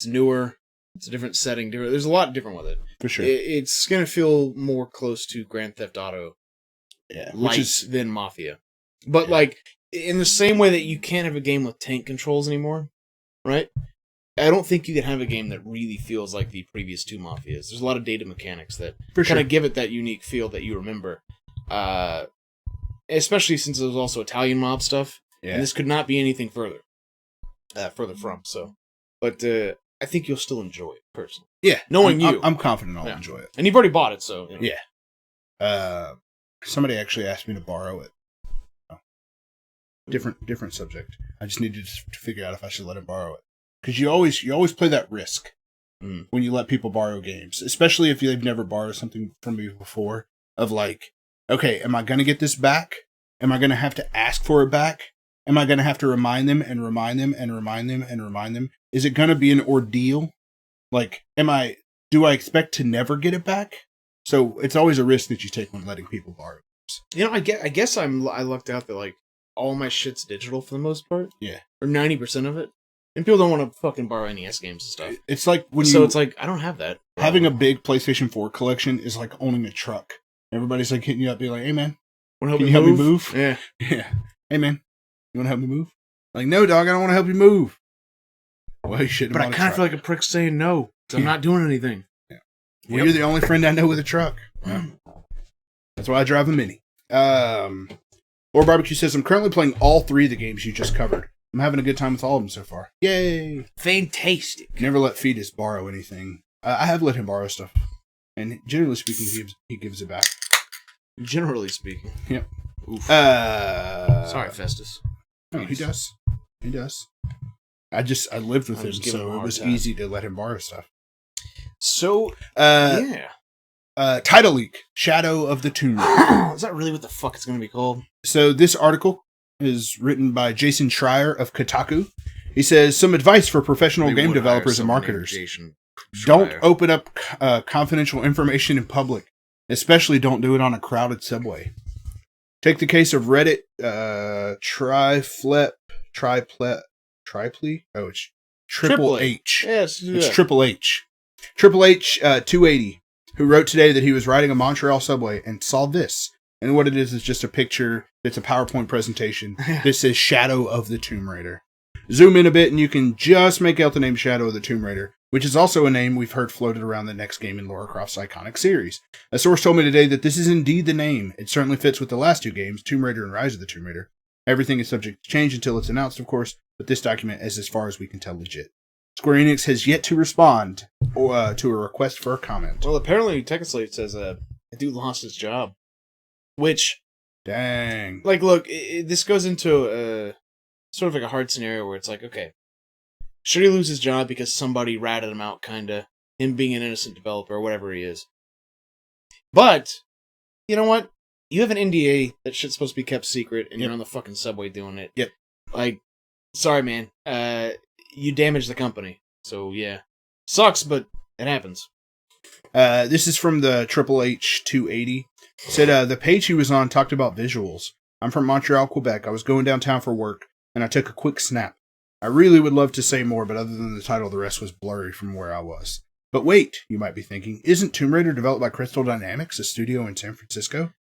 newer. It's a different setting. There's a lot different with it. For sure. It's going to feel more close to Grand Theft Auto than Mafia. But, like, in the same way that you can't have a game with tank controls anymore, right? I don't think you can have a game that really feels like the previous two Mafias. There's a lot of data mechanics that kind of give it that unique feel that you remember. Especially since it was also Italian mob stuff. Yeah. And this could not be anything further from, so. But, I think you'll still enjoy it, personally. Yeah. Knowing I'm confident I'll enjoy it. And you've already bought it, so. You know. Yeah. Somebody actually asked me to borrow it. Oh. Different subject. I just needed to figure out if I should let him borrow it. Because you always play that risk when you let people borrow games. Especially if they've never borrowed something from me before. Of like, okay, am I going to get this back? Am I going to have to ask for it back? Am I going to have to remind them and remind them and remind them and remind them? Is it going to be an ordeal? Like, do I expect to never get it back? So it's always a risk that you take when letting people borrow games. You know, I guess I lucked out that like all my shit's digital for the most part. Yeah. Or 90% of it. And people don't want to fucking borrow NES games and stuff. It's like it's like, I don't have that. Having a big PlayStation 4 collection is like owning a truck. Everybody's like hitting you up, be like, hey man, can you help me move? Yeah. Yeah. Hey man, you want to help me move? Like, no, dog, I don't want to help you move. Well, you shouldn't. But I kind of feel like a prick saying no. So I'm not doing anything. Yeah. Well, you're the only friend I know with a truck. Yeah. That's why I drive a Mini. Or Barbecue says, I'm currently playing all 3 of the games you just covered. I'm having a good time with all of them so far. Yay! Fantastic. Never let Fetus borrow anything. I have let him borrow stuff. And generally speaking, he gives it back. Generally speaking. Yep. Oof. Sorry, Festus. No, he does. He does. I lived with him, so it was easy to let him borrow stuff. So, title leak, Shadow of the Tomb Raider. Is that really what the fuck it's going to be called? So this article is written by Jason Schreier of Kotaku. He says, some advice for professional game developers and marketers. Don't open up confidential information in public. Especially don't do it on a crowded subway. Take the case of Reddit, Triple H. Yes, it's Triple H. Triple H 280, who wrote today that he was riding a Montreal subway and saw this. And what it is just a picture. It's a PowerPoint presentation. This says Shadow of the Tomb Raider. Zoom in a bit and you can just make out the name Shadow of the Tomb Raider, which is also a name we've heard floated around the next game in Lara Croft's iconic series. A source told me today that this is indeed the name. It certainly fits with the last 2 games, Tomb Raider and Rise of the Tomb Raider. Everything is subject to change until it's announced, of course, but this document is, as far as we can tell, legit. Square Enix has yet to respond to a request for a comment. Well, apparently, technically, it says The dude lost his job. Which... Dang. Like, look, this goes into sort of like a hard scenario where it's like, okay, should he lose his job because somebody ratted him out, kinda? Him being an innocent developer or whatever he is. But, you know what? You have an NDA that shit's supposed to be kept secret, and you're on the fucking subway doing it. Yep. Like, sorry, man. You damaged the company. So, yeah. Sucks, but it happens. This is from the Triple H 280. Said the page he was on talked about visuals. I'm from Montreal, Quebec. I was going downtown for work, and I took a quick snap. I really would love to say more, but other than the title, the rest was blurry from where I was. But wait, you might be thinking, isn't Tomb Raider developed by Crystal Dynamics, a studio in San Francisco?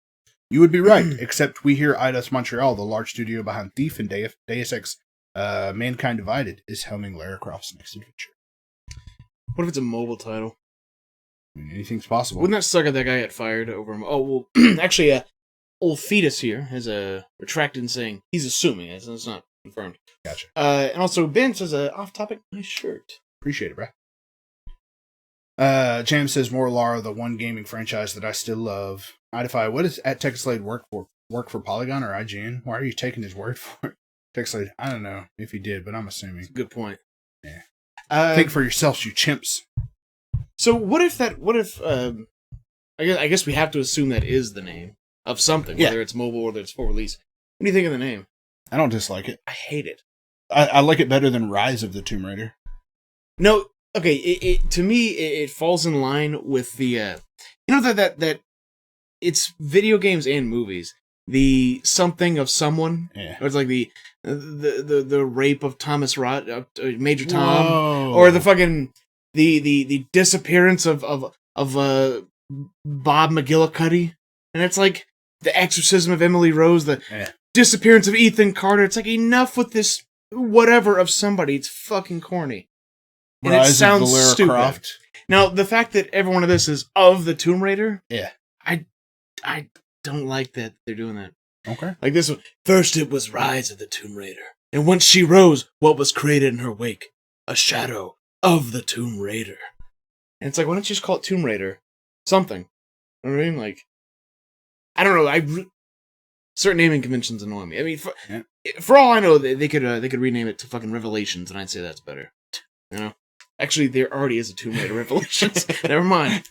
You would be right, except we hear Eidos Montreal, the large studio behind Thief and Deus Ex Mankind Divided, is helming Lara Croft's next adventure. What if it's a mobile title? I mean, anything's possible. Wouldn't that suck if that guy got fired over him? Oh, well, actually, old Fetus here has retracted and saying he's assuming it's not confirmed. Gotcha. And also, Ben says, off topic, nice shirt. Appreciate it, bro. Jam says, more Lara, the one gaming franchise that I still love. Idify, what does at TechSlade work for? Work for Polygon or IGN? Why are you taking his word for it? TechSlade, I don't know if he did, but I'm assuming. That's a good point. Yeah. Think for yourselves, you chimps. So what if I guess we have to assume that is the name of something, whether it's mobile or whether it's full release. What do you think of the name? I don't dislike it. I hate it. I like it better than Rise of the Tomb Raider. No, okay. It to me it falls in line with the that it's video games and movies. The something of someone, or it's like the rape of Thomas Major Tom, Whoa. or the fucking the disappearance of Bob McGillicuddy, and it's like the exorcism of Emily Rose, the disappearance of Ethan Carter. It's like enough with this whatever of somebody. It's fucking corny, and it sounds stupid. Croft. Now the fact that every one of this is of the Tomb Raider, I don't like that they're doing that. Okay. Like this one. First it was Rise of the Tomb Raider. And once she rose, what was created in her wake? A shadow of the Tomb Raider. And it's like, why don't you just call it Tomb Raider? Something. You know what I mean? Like, I don't know. Certain naming conventions annoy me. I mean, for all I know, they could rename it to fucking Revelations, and I'd say that's better. You know? Actually, there already is a Tomb Raider Revelations. Never mind.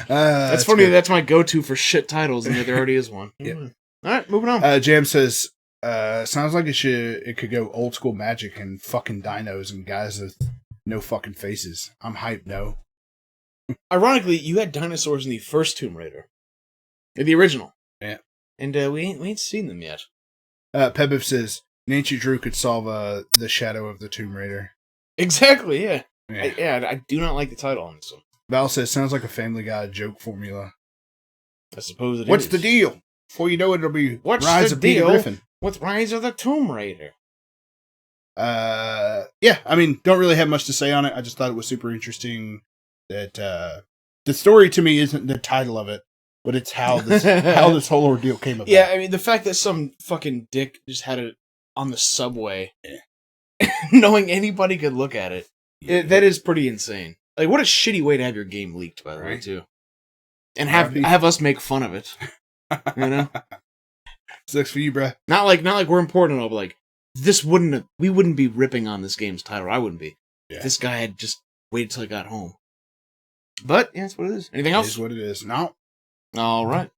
That's funny. Good. That's my go-to for shit titles, and there already is one. Yep. All right, moving on. Jam says, sounds like it could go old school magic and fucking dinos and guys with no fucking faces. I'm hyped, no. Ironically, you had dinosaurs in the first Tomb Raider. The original. Yeah. And we ain't seen them yet. Pebbiv says, Nancy Drew could solve the shadow of the Tomb Raider. Exactly, yeah. Yeah. I do not like the title on this one. Val says, sounds like a Family Guy joke formula. I suppose it What's is. The deal? Before you know it, it'll be What's Rise the of Peter deal Griffin. with Rise of the Tomb Raider? Yeah, I mean, don't really have much to say on it. I just thought it was super interesting that the story to me isn't the title of it, but it's how this whole ordeal came about. Yeah, I mean, the fact that some fucking dick just had it on the subway, knowing anybody could look at it, that is pretty insane. Like, what a shitty way to have your game leaked, by the way, too. And have us make fun of it. You know? Sucks for you, bruh. Not like we're important at all, but like, we wouldn't be ripping on this game's title. I wouldn't be. Yeah. This guy had just waited till he got home. But, yeah, that's what it is. Anything else? It is what it is. No. All right.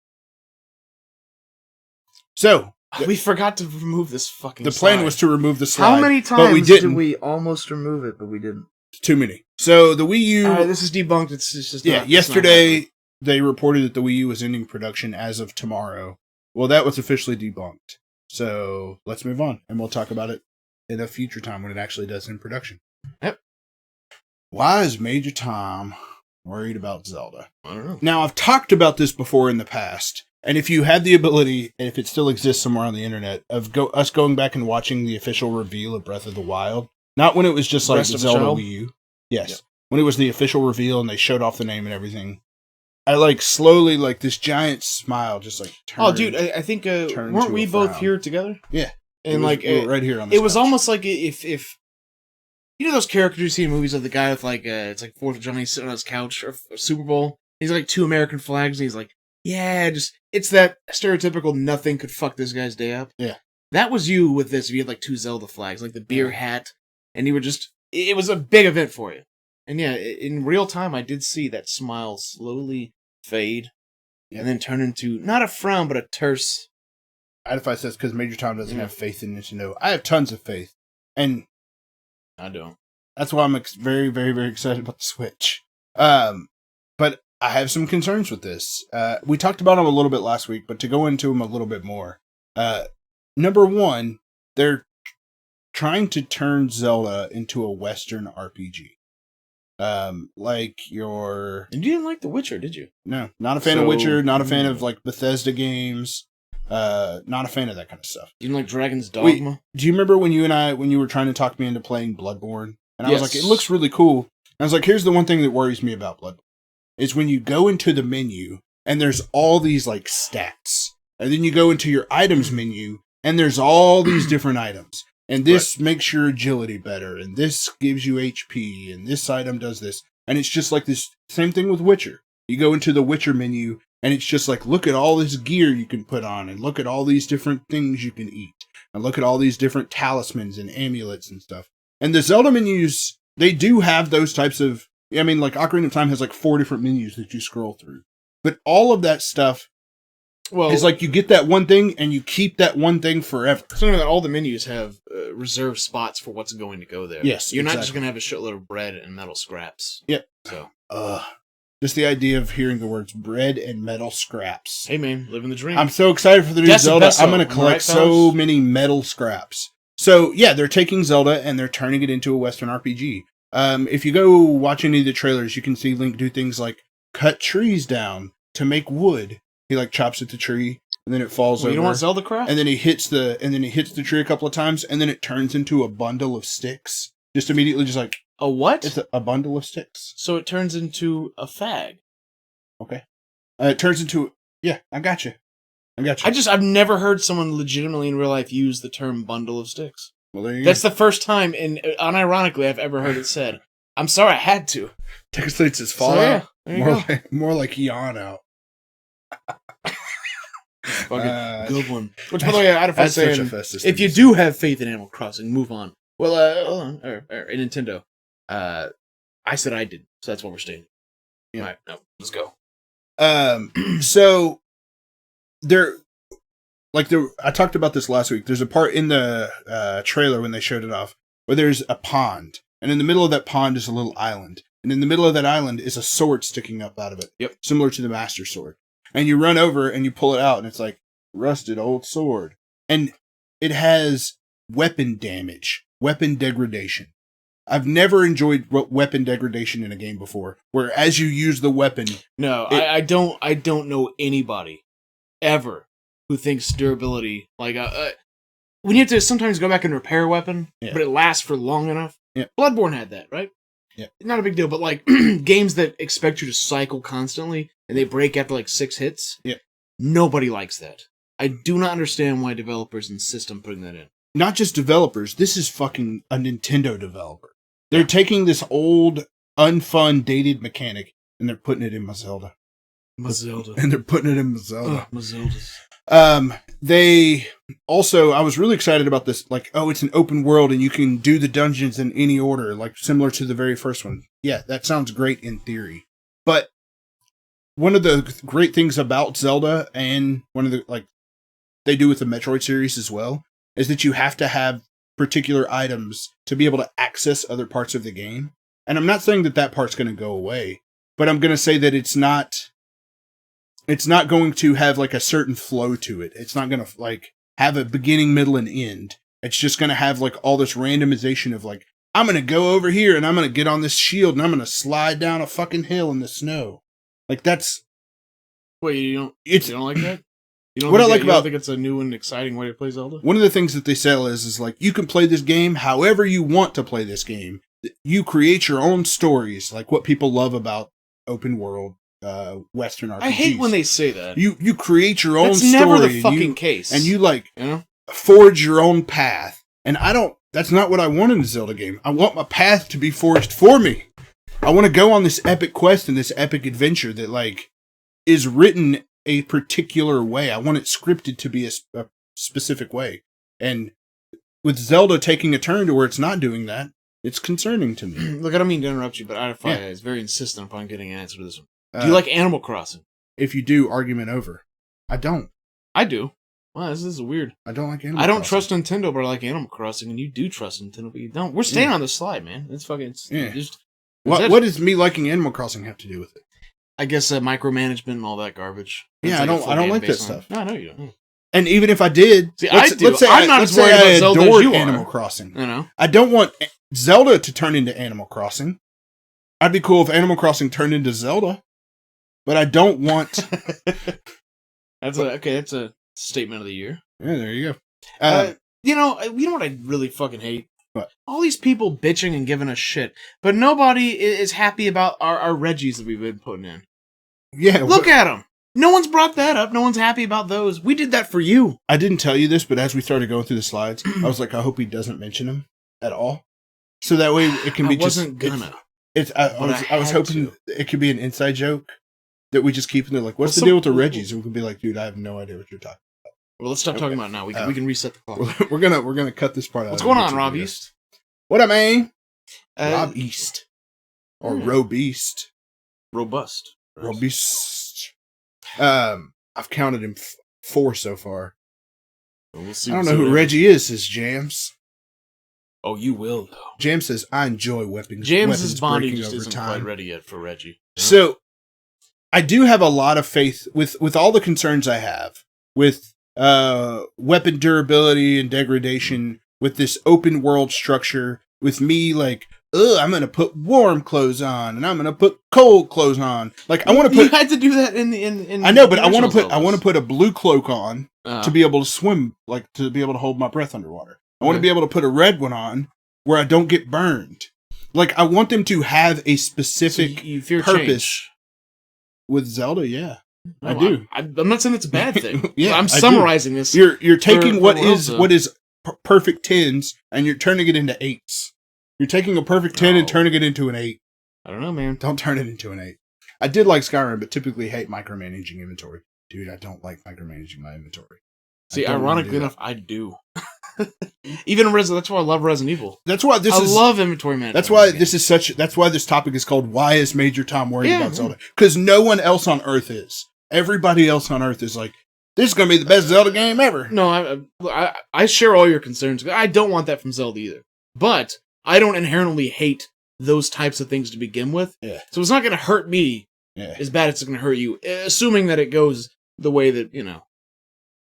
So, we forgot to remove this fucking slide. The plan was to remove the slide. How many times did we almost remove it, but we didn't? Too many. So the Wii U... this is debunked. It's just not, yesterday they reported that the Wii U was ending production as of tomorrow. Well, that was officially debunked. So let's move on, and we'll talk about it in a future time when it actually does in production. Yep. Why is Major Tom worried about Zelda? I don't know. Now, I've talked about this before in the past, and if you had the ability, and if it still exists somewhere on the internet, of us going back and watching the official reveal of Breath of the Wild, not when it was just like Zelda Wii U. Yes. Yep. When it was the official reveal and they showed off the name and everything. I slowly, this giant smile just turned. Oh, dude, I think, weren't we both here together? Yeah. And we were right here on this couch. Was almost like if you know those characters you see in movies of the guy with it's like 4th of July sitting on his couch or Super Bowl He's like 2 American flags, and he's like, yeah, it's that stereotypical nothing could fuck this guy's day up. Yeah. That was you with this. If you had like 2 Zelda flags, like the beer hat, and you were it was a big event for you. And yeah, in real time, I did see that smile slowly fade and then turn into not a frown, but a terse. Identify says because Major Tom doesn't have faith in Nintendo. I have tons of faith. And I don't. That's why I'm very, very, very excited about the Switch. But I have some concerns with this. We talked about them a little bit last week, but to go into them a little bit more. Number one, they're trying to turn Zelda into a Western RPG. Like your... And you didn't like The Witcher, did you? No, not a fan of Witcher, not a fan of like Bethesda games, not a fan of that kind of stuff. You didn't like Dragon's Dogma? Wait, do you remember when you were trying to talk me into playing Bloodborne? And I was like, it looks really cool. And I was like, here's the one thing that worries me about Bloodborne. Is when you go into the menu, and there's all these like stats. And then you go into your items menu, and there's all these different items. And this makes your agility better, and this gives you HP, and this item does this. And it's just like this same thing with Witcher. You go into the Witcher menu, and it's just like, look at all this gear you can put on, and look at all these different things you can eat, and look at all these different talismans and amulets and stuff. And the Zelda menus, they do have those types of... I mean, like, Ocarina of Time has like 4 different menus that you scroll through. But all of that stuff is like you get that one thing and you keep that one thing forever. So that all the menus have reserved spots for what's going to go there. Yes, You're not just going to have a shitload of bread and metal scraps. Yep. So, just the idea of hearing the words bread and metal scraps. Hey, man, living the dream. I'm so excited for the new Zelda. I'm going to collect so many metal scraps. So, yeah, they're taking Zelda and they're turning it into a Western RPG. If you go watch any of the trailers, you can see Link do things like cut trees down to make wood. He like chops at the tree and then it falls over. You don't want Zelda craft? And then he hits the tree a couple of times and then it turns into a bundle of sticks. Just immediately just like a what? It's a bundle of sticks. So it turns into a fag. Okay. It turns into I got you. I've never heard someone legitimately in real life use the term bundle of sticks. Well, there you That's the first time, and unironically, I've ever heard it said. I'm sorry, I had to. Text States is Fallout. More like yawn out. Good one. Which, by the way, I'd have saying, if you do have faith in Animal Crossing, move on. Well, hold on. Or Nintendo. I said I did, so that's what we're staying. Yeah. All right, no, let's go. So I talked about this last week. There's a part in the trailer when they showed it off where there's a pond, and in the middle of that pond is a little island, and in the middle of that island is a sword sticking up out of it. Yep. Similar to the Master Sword. And you run over and you pull it out, and it's like rusted old sword, and it has weapon damage, weapon degradation. I've never enjoyed weapon degradation in a game before, where as you use the weapon, I don't know anybody ever who thinks durability, like, we need to sometimes go back and repair a weapon, but it lasts for long enough. Yeah. Bloodborne had that, right? Yeah. Not a big deal, but like games that expect you to cycle constantly and they break after like 6 hits, nobody likes that. I do not understand why developers insist on putting that in. Not just developers, this is fucking a Nintendo developer. They're taking this old, unfun, dated mechanic and they're putting it in my Zelda. And they're putting it in my Zelda. My Zeldas. They also, I was really excited about this, like, it's an open world and you can do the dungeons in any order, like similar to the very first one. Yeah, that sounds great in theory. But one of the great things about Zelda, and one of the, like, they do with the Metroid series as well, is that you have to have particular items to be able to access other parts of the game. And I'm not saying that part's going to go away, but I'm going to say that it's not going to have like a certain flow to it. It's not going to like have a beginning, middle, and end. It's just going to have like all this randomization of like, I'm going to go over here and I'm going to get on this shield and I'm going to slide down a fucking hill in the snow. Like that's... Wait, you don't like that? You don't think it's a new and exciting way to play Zelda? One of the things that they sell is like, you can play this game however you want to play this game. You create your own stories, like what people love about open world Western RPGs. I hate when they say that. You create your own story. That's never the fucking case. And you forge your own path. And that's not what I want in a Zelda game. I want my path to be forged for me. I want to go on this epic quest and this epic adventure that like is written a particular way. I want it scripted to be a specific way. And with Zelda taking a turn to where it's not doing that, it's concerning to me. Look, I don't mean to interrupt you, but Idify is very insistent upon getting an answer to this one. Do you like Animal Crossing? If you do, argument over. I don't. I do. Wow, this is weird. I don't like Animal Crossing. I don't trust Nintendo, but I like Animal Crossing, and you do trust Nintendo, but you don't. We're staying on this slide, man. It's fucking... What does me liking Animal Crossing have to do with it? I guess micromanagement and all that garbage. It's I don't like that stuff. No, I know you don't. And even if I did, let's say I'm not as worried about Zelda as you Animal Crossing. I don't want Zelda to turn into Animal Crossing. I'd be cool if Animal Crossing turned into Zelda, but I don't want. That's a statement of the year. Yeah, there you go. You know what I really fucking hate? What? All these people bitching and giving us shit, but nobody is happy about our Reggies that we've been putting in. Yeah, look at them. No one's brought that up. No one's happy about those. We did that for you. I didn't tell you this, but as we started going through the slides, I was like, I hope he doesn't mention them at all, so that way it can be. I wasn't gonna. I was hoping it could be an inside joke that we just keep in there. Like, what's the deal with the Reggies? And we can be like, dude, I have no idea what you're talking about. Well, let's stop talking about it now. We can reset the clock. We're gonna cut this part out. What's going on, Rob East? What I mean? Rob East or Robe East? Robust. I've counted him 4 so far. Well, we'll see. I don't know who Reggie is, says Jams. Oh, you will, though. Jams says, I enjoy weapons. Jams' body just isn't quite ready yet for Reggie. So, I do have a lot of faith with all the concerns I have with weapon durability and degradation, with this open world structure, with me like, I'm gonna put warm clothes on and I'm gonna put cold clothes on. Like I want to put. You had to do that in I know, but I want to put a blue cloak on to be able to swim, like to be able to hold my breath underwater. I want to be able to put a red one on where I don't get burned. Like I want them to have a specific you fear purpose. Change. With Zelda, yeah. No, I do. I'm not saying it's a bad thing. Yeah, I'm summarizing this. You're taking what is perfect 10s and you're turning it into 8s. You're taking a perfect 10 and turning it into an 8. I don't know, man. Don't turn it into an 8. I did like Skyrim, but typically hate micromanaging inventory. Dude, I don't like micromanaging my inventory. See, ironically enough, I do. Even that's why I love Resident Evil. That's why I love inventory management. That's why this topic is called Why is Major Tom worried about Zelda? Because no one else on Earth is. Everybody else on Earth is like, this is going to be the best Zelda game ever. No, I share all your concerns. I don't want that from Zelda either. But I don't inherently hate those types of things to begin with. Yeah. So it's not going to hurt me as bad as it's going to hurt you, assuming that it goes the way that,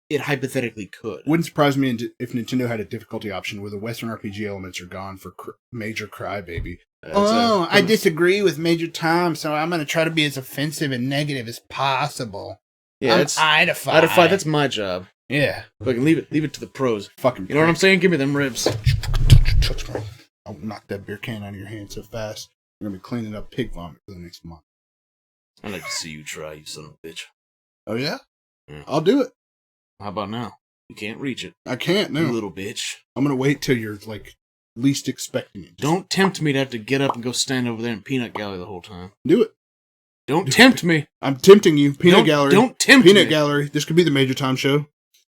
it hypothetically could. Wouldn't surprise me if Nintendo had a difficulty option where the Western RPG elements are gone for Major Crybaby. I disagree with Major Tom, so I'm going to try to be as offensive and negative as possible. Yeah, that's Idify. That's my job. Yeah. Fucking leave it to the pros. Fucking. You know what I'm saying? Give me them ribs. I'll knock that beer can out of your hand so fast. You're going to be cleaning up pig vomit for the next month. I'd like to see you try, you son of a bitch. Oh, yeah? I'll do it. How about now? You can't reach it. I can't, no. You little bitch. I'm going to wait till you're, least expecting it. Don't tempt me to have to get up and go stand over there in Peanut Gallery the whole time. Do it. Don't tempt me. I'm tempting you. Peanut Gallery. Don't tempt me. Peanut Gallery. This could be the Major Tom Show.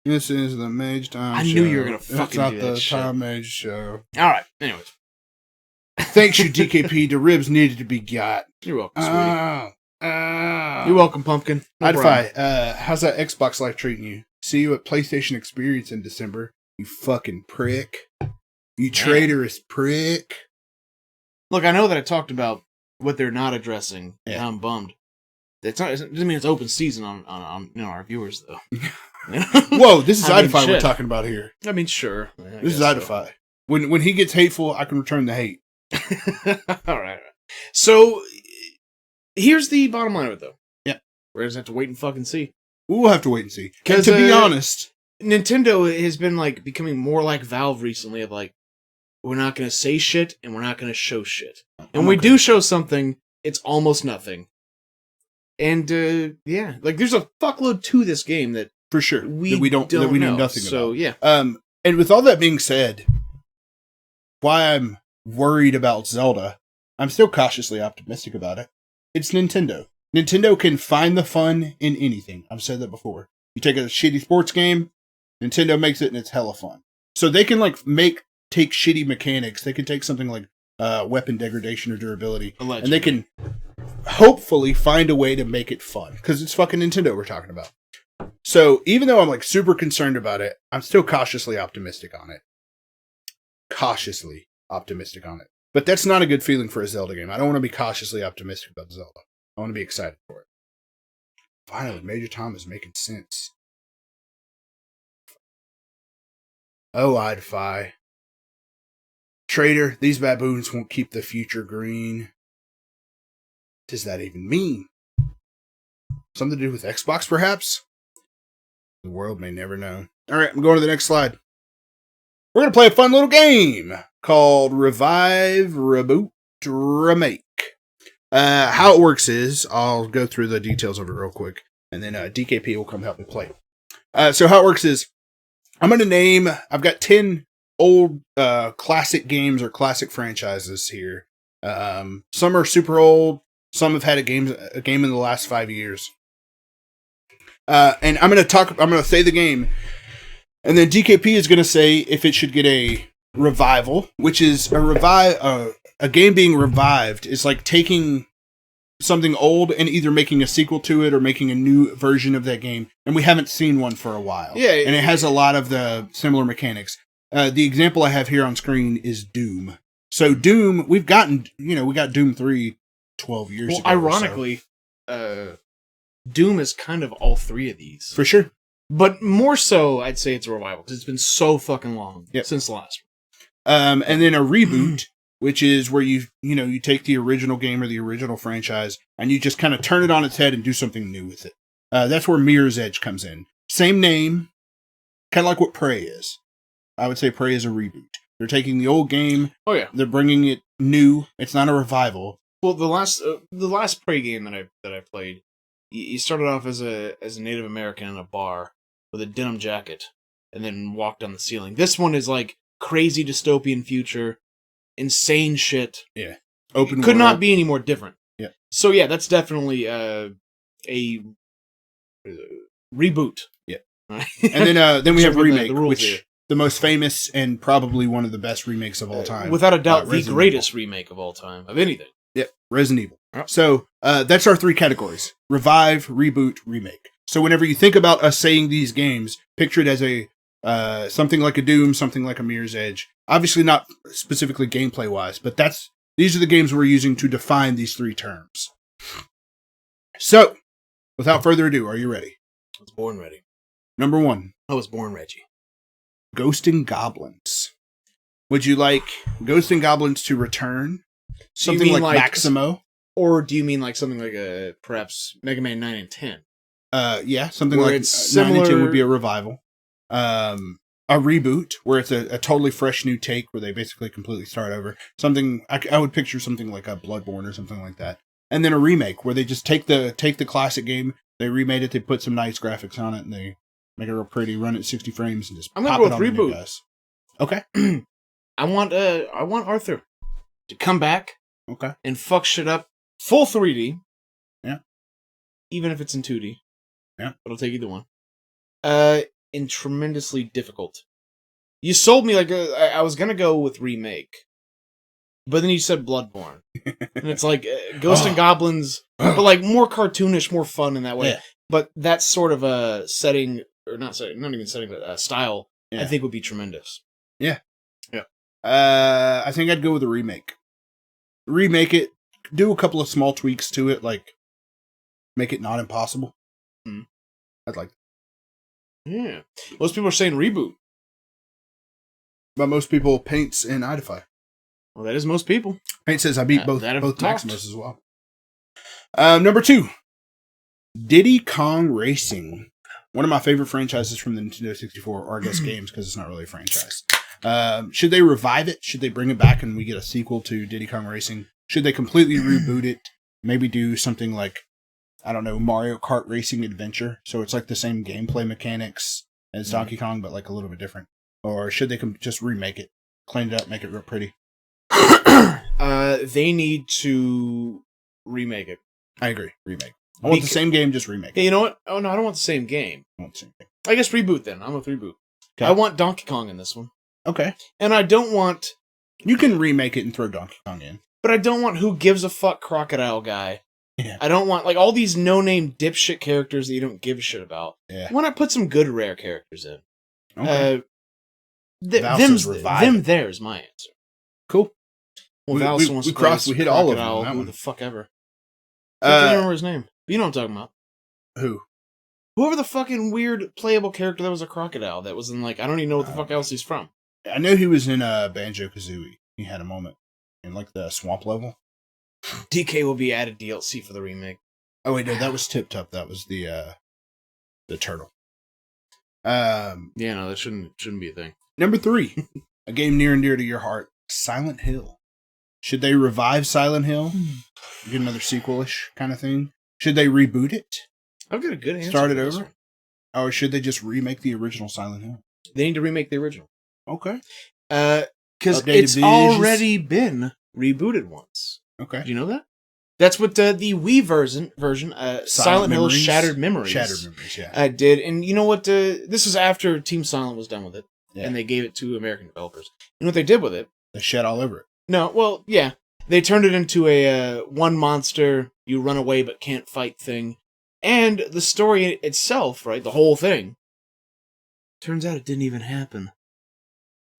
This is the Major Tom Show. I knew you were going to fucking do that shit. That's not the Tom Major Show. All right. Anyways. Thanks, you DKP. The ribs needed to be got. You're welcome, sweetie. You're welcome, Pumpkin. Idify, how's that Xbox life treating you? See you at PlayStation Experience in December. You fucking prick. You traitorous prick. Look, I know that I talked about what they're not addressing. Yeah. And I'm bummed. It doesn't mean it's open season on our viewers, though. Whoa, this is Idify we're talking about here. I mean, sure. This is Idify. So. When he gets hateful, I can return the hate. All right. So, here's the bottom line of it, though. Yeah. We're going to have to wait and fucking see. We'll have to wait and see. Because to be honest, Nintendo has been becoming more like Valve recently. Of we're not going to say shit and we're not going to show shit. And when we do show something, it's almost nothing. And there's a fuckload to this game that for sure we know nothing about. So yeah. And with all that being said, why I'm worried about Zelda I'm still cautiously optimistic about it. It's Nintendo. Nintendo can find the fun in anything. I've said that before. You take a shitty sports game, Nintendo makes it and it's hella fun. So they can take shitty mechanics. They can take something like weapon degradation or durability, allegedly, and they can hopefully find a way to make it fun because it's fucking Nintendo we're talking about. So even though I'm like super concerned about it, I'm still cautiously optimistic on it. But that's not a good feeling for a Zelda game. I don't want to be cautiously optimistic about Zelda. I want to be excited for it. Finally, Major Tom is making sense. Oh, I'd fi. Trader, these baboons won't keep the future green. What does that even mean? Something to do with Xbox, perhaps? The world may never know. Alright, I'm going to the next slide. We're going to play a fun little game called Revive, Reboot, Remake. How it works is, I'll go through the details of it real quick, and then DKP will come help me play. So how it works is, I'm going to name, I've got 10 old classic games or classic franchises here. Some are super old, some have had a game in the last 5 years. And I'm going to say the game, and then DKP is going to say if it should get a revival, which is a game being revived is like taking something old and either making a sequel to it or making a new version of that game. And we haven't seen one for a while. Yeah. And it has a lot of the similar mechanics. The example I have here on screen is Doom. So Doom, we got Doom 3 12 years ago. Well, ironically, Doom is kind of all three of these. For sure. But more so, I'd say it's a revival because it's been so fucking long since the last one. And then a reboot, which is where you take the original game or the original franchise and you just kind of turn it on its head and do something new with it. That's where Mirror's Edge comes in. Same name, kind of like what Prey is. I would say Prey is a reboot. They're taking the old game. Oh yeah. They're bringing it new. It's not a revival. Well, the last Prey game that I played, you started off as a Native American in a bar with a denim jacket, and then walked on the ceiling. This one is like crazy dystopian future, insane shit. Yeah, open could world. Not be any more different. Yeah. So yeah, that's definitely a reboot. Yeah. And then we have remake, which the most famous and probably one of the best remakes of all time, without a doubt, the greatest remake of all time of anything. Yeah, Resident Evil. So that's our three categories: revive, reboot, remake. So whenever you think about us saying these games, picture it as a something like a Doom, something like a Mirror's Edge. Obviously not specifically gameplay wise, but these are the games we're using to define these three terms. So, without further ado, are you ready? I was born ready. Number 1. I was born Reggie. Ghosts and Goblins. Would you like Ghosts and Goblins to return? Something like Maximo? Or do you mean like something like perhaps Mega Man 9 and 10? Yeah, something where like similar... 9 and 10 would be a revival. A reboot, where it's a totally fresh new take, where they basically completely start over. Something, I would picture something like a Bloodborne or something like that. And then a remake, where they just take the classic game, they remade it, they put some nice graphics on it, and they make it real pretty, run it 60 frames, and just I'm gonna go with reboot. Okay. I want Arthur to come back. Okay. And fuck shit up full 3D. Yeah. Even if it's in 2D. Yeah. But I'll take either one. And tremendously difficult. You sold me like I was gonna go with remake, but then you said Bloodborne, and it's like Ghosts and Goblins, but like more cartoonish, more fun in that way. Yeah. But that sort of a setting, or not even setting, but style, I think would be tremendous. Yeah, yeah. I think I'd go with a remake. Remake it, do a couple of small tweaks to it, like make it not impossible. Mm. I'd like that. Yeah. Most people are saying reboot. But most people Paints and Idify. Well, that is most people. Paint says I beat both Maximus as well. Number 2. Diddy Kong Racing. One of my favorite franchises from the Nintendo 64, or I guess games, because it's not really a franchise. Should they revive it? Should they bring it back and we get a sequel to Diddy Kong Racing? Should they completely reboot it? Maybe do something like, I don't know, Mario Kart Racing Adventure. So it's like the same gameplay mechanics as Donkey Kong, but like a little bit different. Or should they just remake it, clean it up, make it real pretty? They need to remake it. I agree. Remake. I want the same game, just remake it. Hey, you know what? Oh, no, I don't want the same game. I want the same game. I guess reboot then. I'm with reboot. Okay. I want Donkey Kong in this one. Okay. And I don't want... You can remake it and throw Donkey Kong in. But I don't want who gives a fuck crocodile guy. Yeah. I don't want, like, all these no-name dipshit characters that you don't give a shit about. Yeah. Why not put some good rare characters in? Okay. There's my answer. Cool. Well, Valsa wants to we hit all of them. Who the fuck ever. I can't remember his name. But you know what I'm talking about. Who? Whoever the fucking weird playable character that was a crocodile that was in, like, I don't even know what the fuck else he's from. I know he was in Banjo-Kazooie. He had a moment in, like, the swamp level. DK will be added DLC for the remake. Oh, wait, no, that was Tip Top. That was the turtle. Yeah, no, that shouldn't be a thing. Number 3, a game near and dear to your heart, Silent Hill. Should they revive Silent Hill? Get another sequel-ish kind of thing? Should they reboot it? I've got a good answer. Start it over? Or should they just remake the original Silent Hill? They need to remake the original. Okay. Because it's already been rebooted once. Okay. Do you know that? That's what the Wii version Silent Hill Shattered Memories. Yeah. Did. And you know what? This was after Team Silent was done with it. Yeah. And they gave it to American developers. You know what they did with it? They shed all over it. No, well, yeah. They turned it into a one monster, you run away but can't fight thing. And the story itself, right, the whole thing, turns out it didn't even happen.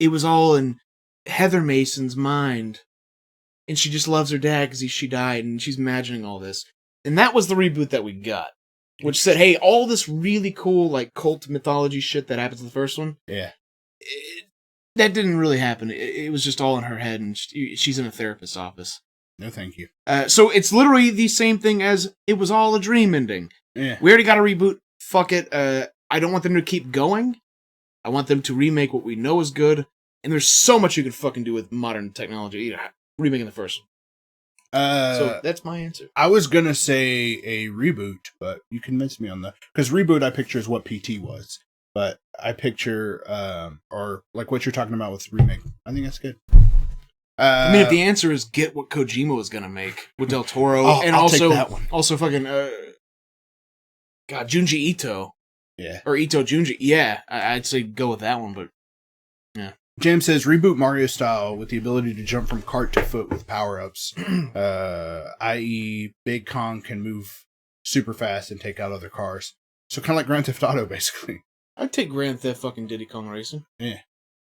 It was all in Heather Mason's mind. And she just loves her dad because she died, and she's imagining all this. And that was the reboot that we got. Which said, hey, all this really cool, like, cult mythology shit that happens in the first one. Yeah. That didn't really happen. It was just all in her head, and she's in a therapist's office. No, thank you. So it's literally the same thing as it was all a dream ending. Yeah. We already got a reboot. Fuck it. I don't want them to keep going. I want them to remake what we know is good. And there's so much you could fucking do with modern technology. Remaking the first one. So that's my answer. I was gonna say a reboot, but you convinced me on that. Because reboot I picture is what PT was. But I picture, or like what you're talking about with remake. I think that's good. I mean, if the answer is get what Kojima was gonna make with Del Toro, and I'll also take that one. Also fucking Junji Ito. Yeah. Or Ito Junji. Yeah, I'd say go with that one, but yeah. Jam says reboot Mario style with the ability to jump from cart to foot with power-ups. I.e. Big Kong can move super fast and take out other cars. So kind of like Grand Theft Auto, basically. I'd take Grand Theft fucking Diddy Kong Racing. Yeah.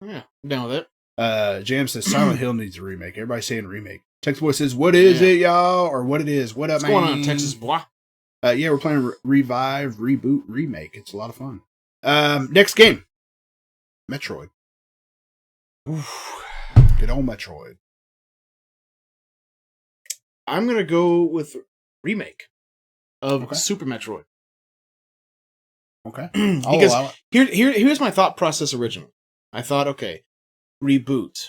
Yeah, I'm down with it. Jam says Silent Hill needs a remake. Everybody's saying remake. Tex Boy says, what is it, y'all? Or what it is. What up, man? What's going on, Texas boy? Yeah, we're playing Revive, Reboot, Remake. It's a lot of fun. Next game. Metroid. Oof. Good old Metroid. I'm going to go with remake of Super Metroid. Okay. Because here's my thought process originally. I thought, okay, reboot.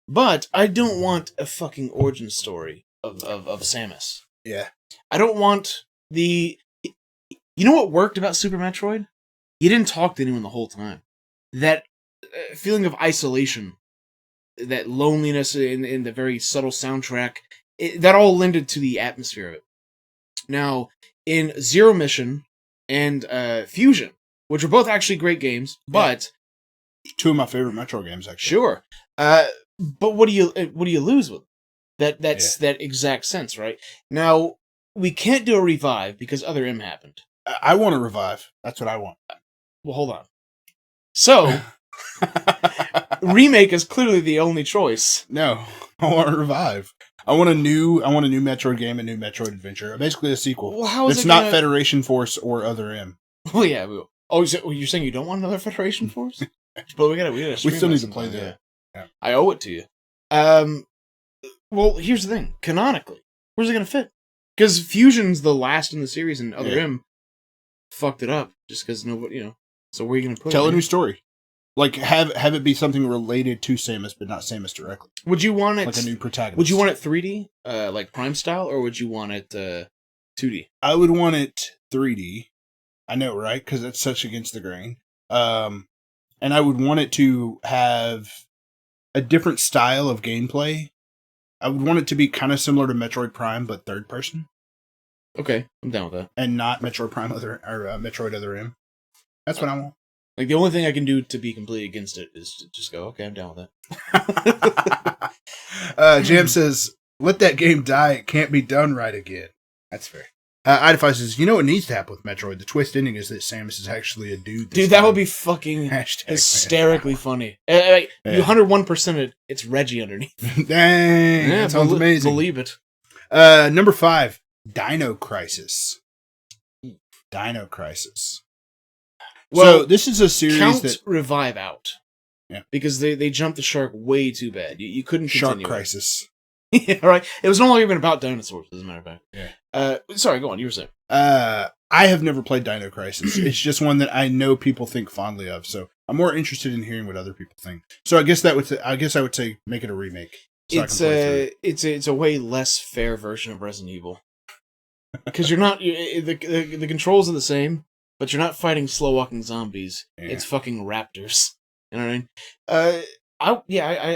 But I don't want a fucking origin story of Samus. Yeah. I don't want the... You know what worked about Super Metroid? You didn't talk to anyone the whole time. That feeling of isolation, that loneliness in the very subtle soundtrack, that all lended to the atmosphere of it. Now, in Zero Mission and Fusion, which are both actually great games, but... Two of my favorite Metro games, actually. Sure. But what do you lose with that exact sense, right? Now, we can't do a revive because Other M happened. I want a revive. That's what I want. Well, hold on. So, remake is clearly the only choice. No, I want a revive. I want a new Metroid game, a new Metroid adventure. Basically a sequel. Well, how is it's it not Federation Force or Other M. Oh yeah. Oh, you're saying you don't want another Federation Force? But we gotta still need to play that. Yeah. I owe it to you. Well, here's the thing. Canonically, where's it gonna fit? Because Fusion's the last in the series, and Other M fucked it up just because nobody, So where are you gonna put it? Tell a new story. Like have it be something related to Samus, but not Samus directly. Would you want it like a new protagonist? Would you want it 3D, like Prime style, or would you want it 2D? I would want it 3D. I know, right? Because it's such against the grain. And I would want it to have a different style of gameplay I would want it to be kind of similar to Metroid Prime, but third person. Okay, I'm down with that. And not Metroid Prime Metroid Other M. That's what I want. Like, the only thing I can do to be completely against it is to just go, okay, I'm down with that. Jam says, let that game die. It can't be done right again. That's fair. Idify says, you know what needs to happen with Metroid? The twist ending is that Samus is actually a dude. Dude, that would be fucking hysterically funny. You 101% it. It's Reggie underneath. Dang. Yeah, that sounds amazing. Believe it. Number 5, Dino Crisis. Dino Crisis. Well, so this is a series count Revive out. Yeah. Because they jumped the shark way too bad. You couldn't continue. Shark Crisis. Yeah, right. It was no longer even about dinosaurs, as a matter of fact. Yeah. Sorry, go on. You were saying. I have never played Dino Crisis. It's just one that I know people think fondly of, so I'm more interested in hearing what other people think. So I guess I would say make it a remake. So it's a way less fair version of Resident Evil. Because you're not the controls are the same, but you're not fighting slow walking zombies. Yeah. It's fucking raptors. You know what I mean?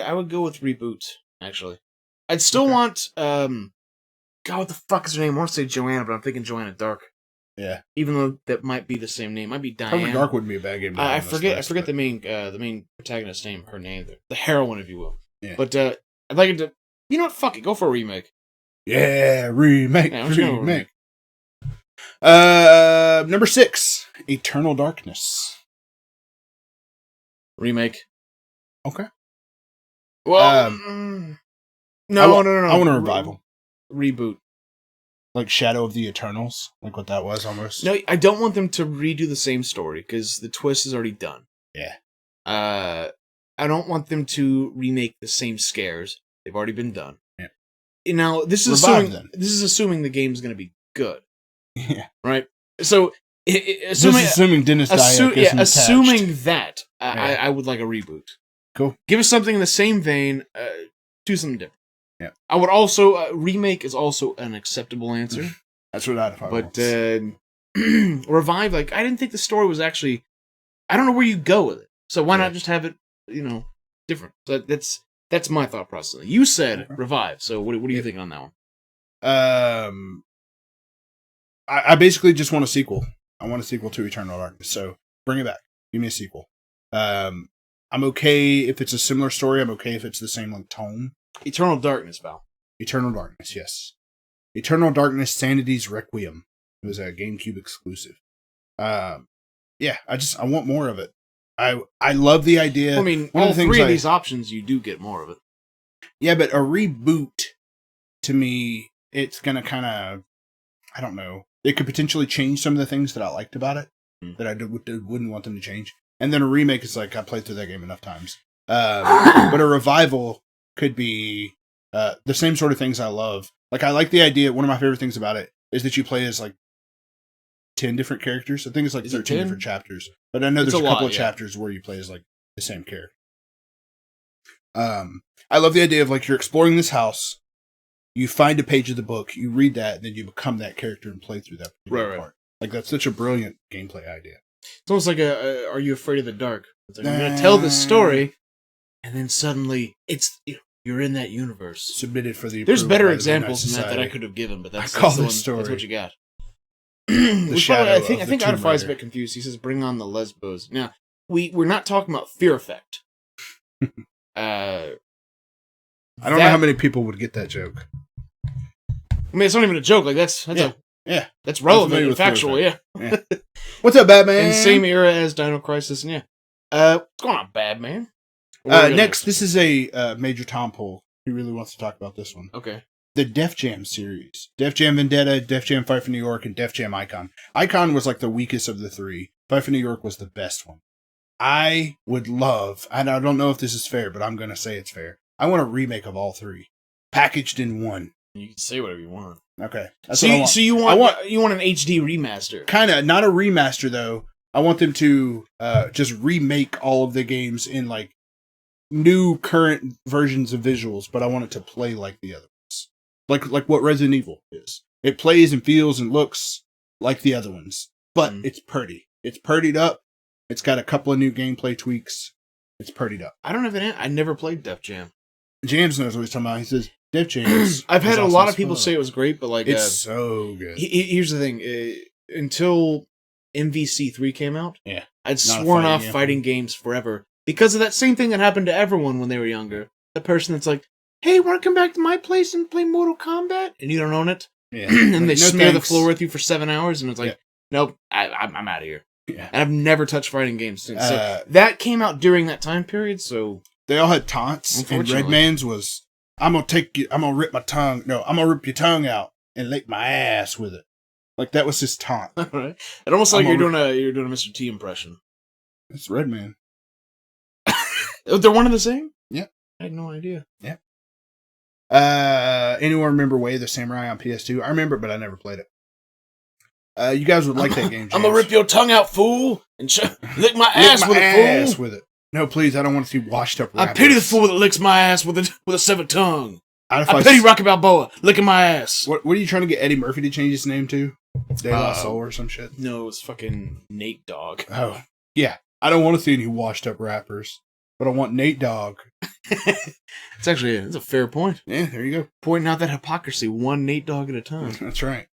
I would go with reboot. Actually. I'd still want, God, what the fuck is her name? I want to say Joanna, but I'm thinking Joanna Dark. Yeah. Even though that might be the same name. Might be Diane. Probably Dark wouldn't be a bad game. I forget the main protagonist's name, her name, the heroine, if you will. Yeah. But I'd like it to, you know what, fuck it, go for a remake. Yeah, remake. Number 6, Eternal Darkness. Remake. Okay. Well, No. I want a revival. Reboot. Like Shadow of the Eternals? Like what that was, almost? No, I don't want them to redo the same story, because the twist is already done. Yeah. I don't want them to remake the same scares. They've already been done. Yeah. Now, this is assuming the game's going to be good. Yeah. Right? So, assuming Dennis Dyack isn't assuming that, I would like a reboot. Cool. Give us something in the same vein, do something different. Yeah, I would also remake is also an acceptable answer. That's what I'd. But revive, like I didn't think the story was actually. I don't know where you go with it, so why not just have it, different? So that's my thought process. You said revive, so what are you thinking on that one? I basically just want a sequel. I want a sequel to Eternal Darkness. So bring it back. Give me a sequel. I'm okay if it's a similar story. I'm okay if it's the same tone. Eternal Darkness, Val. Eternal Darkness, yes. Eternal Darkness Sanity's Requiem. It was a GameCube exclusive. I want more of it. I love the idea. I mean, all three of these options, you do get more of it. Yeah, but a reboot, to me, it's going to kind of, I don't know. It could potentially change some of the things that I liked about it that I wouldn't want them to change. And then a remake is like, I played through that game enough times. But a revival could be the same sort of things I love. Like, I like the idea. One of my favorite things about it is that you play as 10 different characters. I think it's 13 different chapters. But I know there's a couple of chapters where you play as the same character. I love the idea of you're exploring this house, you find a page of the book, you read that, and then you become that character and play through that part. Like, that's such a brilliant gameplay idea. It's almost like Are You Afraid of the Dark? It's like, I'm going to tell this story, and then suddenly you're in that universe. Submitted for the. There's better examples than that I could have given, but that's what you got. I think Adify's a bit confused. He says, "Bring on the lesbos." Now we're not talking about Fear Effect. I don't know how many people would get that joke. I mean, it's not even a joke. That's relevant and factual. Yeah. What's up, Batman? And same era as Dino Crisis. And what's going on, Batman? Next, this is a Major Tom poll. He really wants to talk about this one. Okay. The Def Jam series. Def Jam Vendetta, Def Jam Fight for New York, and Def Jam Icon. Icon was the weakest of the three. Fight for New York was the best one. I would love, and I don't know if this is fair, but I'm going to say it's fair. I want a remake of all three. Packaged in one. You can say whatever you want. Okay. So you want an HD remaster. Kind of. Not a remaster, though. I want them to just remake all of the games in new current versions of visuals, but I want it to play like the other ones. Like what Resident Evil is. It plays and feels and looks like the other ones, but it's pretty. It's purdied up. It's got a couple of new gameplay tweaks. It's purdied up. I don't have I never played Def Jam. Jams knows what he's talking about. He says, Dev Chance. I've had a lot of people say it was great, but like it's so good. Here's the thing: until MVC3 came out, I'd sworn off fighting games forever because of that same thing that happened to everyone when they were younger. The person that's like, "Hey, want to come back to my place and play Mortal Kombat?" and you don't own it, and they smear the floor with you for 7 hours, and it's like, nope, I'm out of here. Yeah. And I've never touched fighting games since. So that came out during that time period, so they all had taunts, and Redman's was, I'm gonna rip my tongue. No, I'm gonna rip your tongue out and lick my ass with it. Like that was his taunt. Right. It almost like you're doing a Mr. T impression. It's Redman. They're one and the same? Yeah. I had no idea. Yeah. Anyone remember Way of the Samurai on PS2? I remember it, but I never played it. You guys would like that game, James. I'm gonna rip your tongue out, fool, and lick my ass with it, fool. With it. No, please, I don't want to see washed up rappers. I pity the fool that licks my ass with a severed tongue. I pity Rocky Balboa licking my ass. What are you trying to get Eddie Murphy to change his name to? De La Soul or some shit? No, it was fucking Nate Dogg. Oh, yeah. I don't want to see any washed up rappers, but I want Nate Dogg. It's a fair point. Yeah, there you go. Pointing out that hypocrisy, one Nate Dogg at a time. That's right.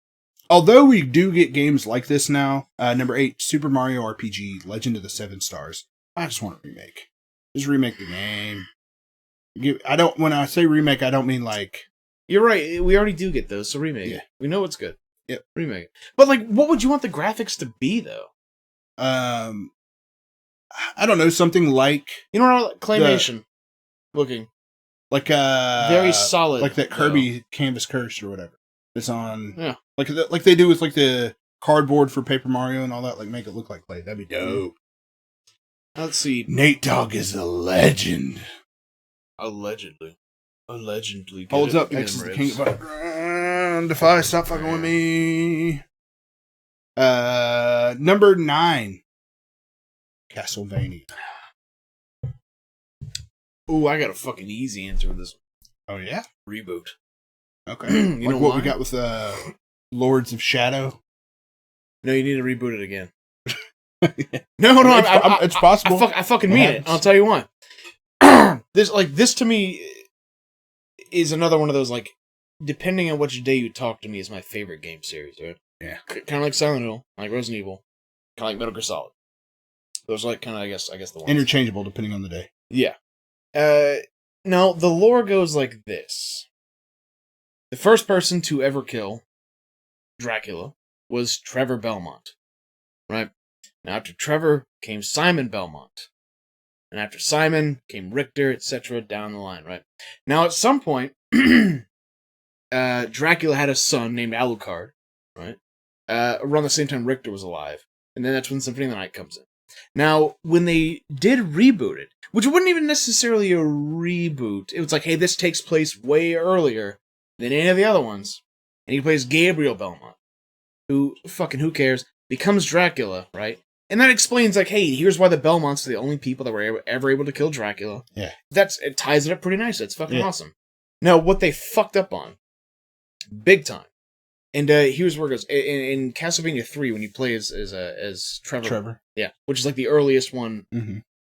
Although we do get games like this now, number 8, Super Mario RPG, Legend of the Seven Stars. I just want a remake. Just remake the game. When I say remake, I don't mean like... You're right, we already do get those, so remake it. We know it's good. Yep. Remake it. But like, what would you want the graphics to be, though? I don't know, something like... You know, claymation looking. Like, very solid. Like that Kirby Canvas Curse or whatever. It's on... Yeah. Like they do with like the cardboard for Paper Mario and all that, like make it look like clay. That'd be dope. Let's see. Nate Dogg is a legend. Allegedly. Holds up. X is the king of Defy, stop fucking with me. Number 9. Castlevania. Ooh, I got a fucking easy answer for this. Oh yeah? Reboot. Okay. You know what we got with Lords of Shadow? No, you need to reboot it again. No, it's possible. I fucking mean it. I'll tell you why. This to me is another one of those, like, depending on which day you talk to me, is my favorite game series, right? Yeah. Kind of like Silent Hill, like Resident Evil, kind of like Metal Gear Solid. Those are like kind of, I guess the ones. Interchangeable depending on the day. Yeah. Now, the lore goes like this. The first person to ever kill Dracula was Trevor Belmont, right? Now, after Trevor came Simon Belmont. And after Simon came Richter, etc., down the line, right? Now, at some point, Dracula had a son named Alucard, right? Around the same time Richter was alive. And then that's when Symphony of the Night comes in. Now, when they did reboot it, which wasn't even necessarily a reboot, it was like, hey, this takes place way earlier than any of the other ones. And he plays Gabriel Belmont, who cares, becomes Dracula, right? And that explains, like, hey, here's why the Belmonts are the only people that were ever able to kill Dracula. Yeah. It ties it up pretty nice. It's fucking awesome. Now, what they fucked up on, big time, and here's where it goes. In Castlevania 3, when you play as Trevor. Yeah, which is like the earliest one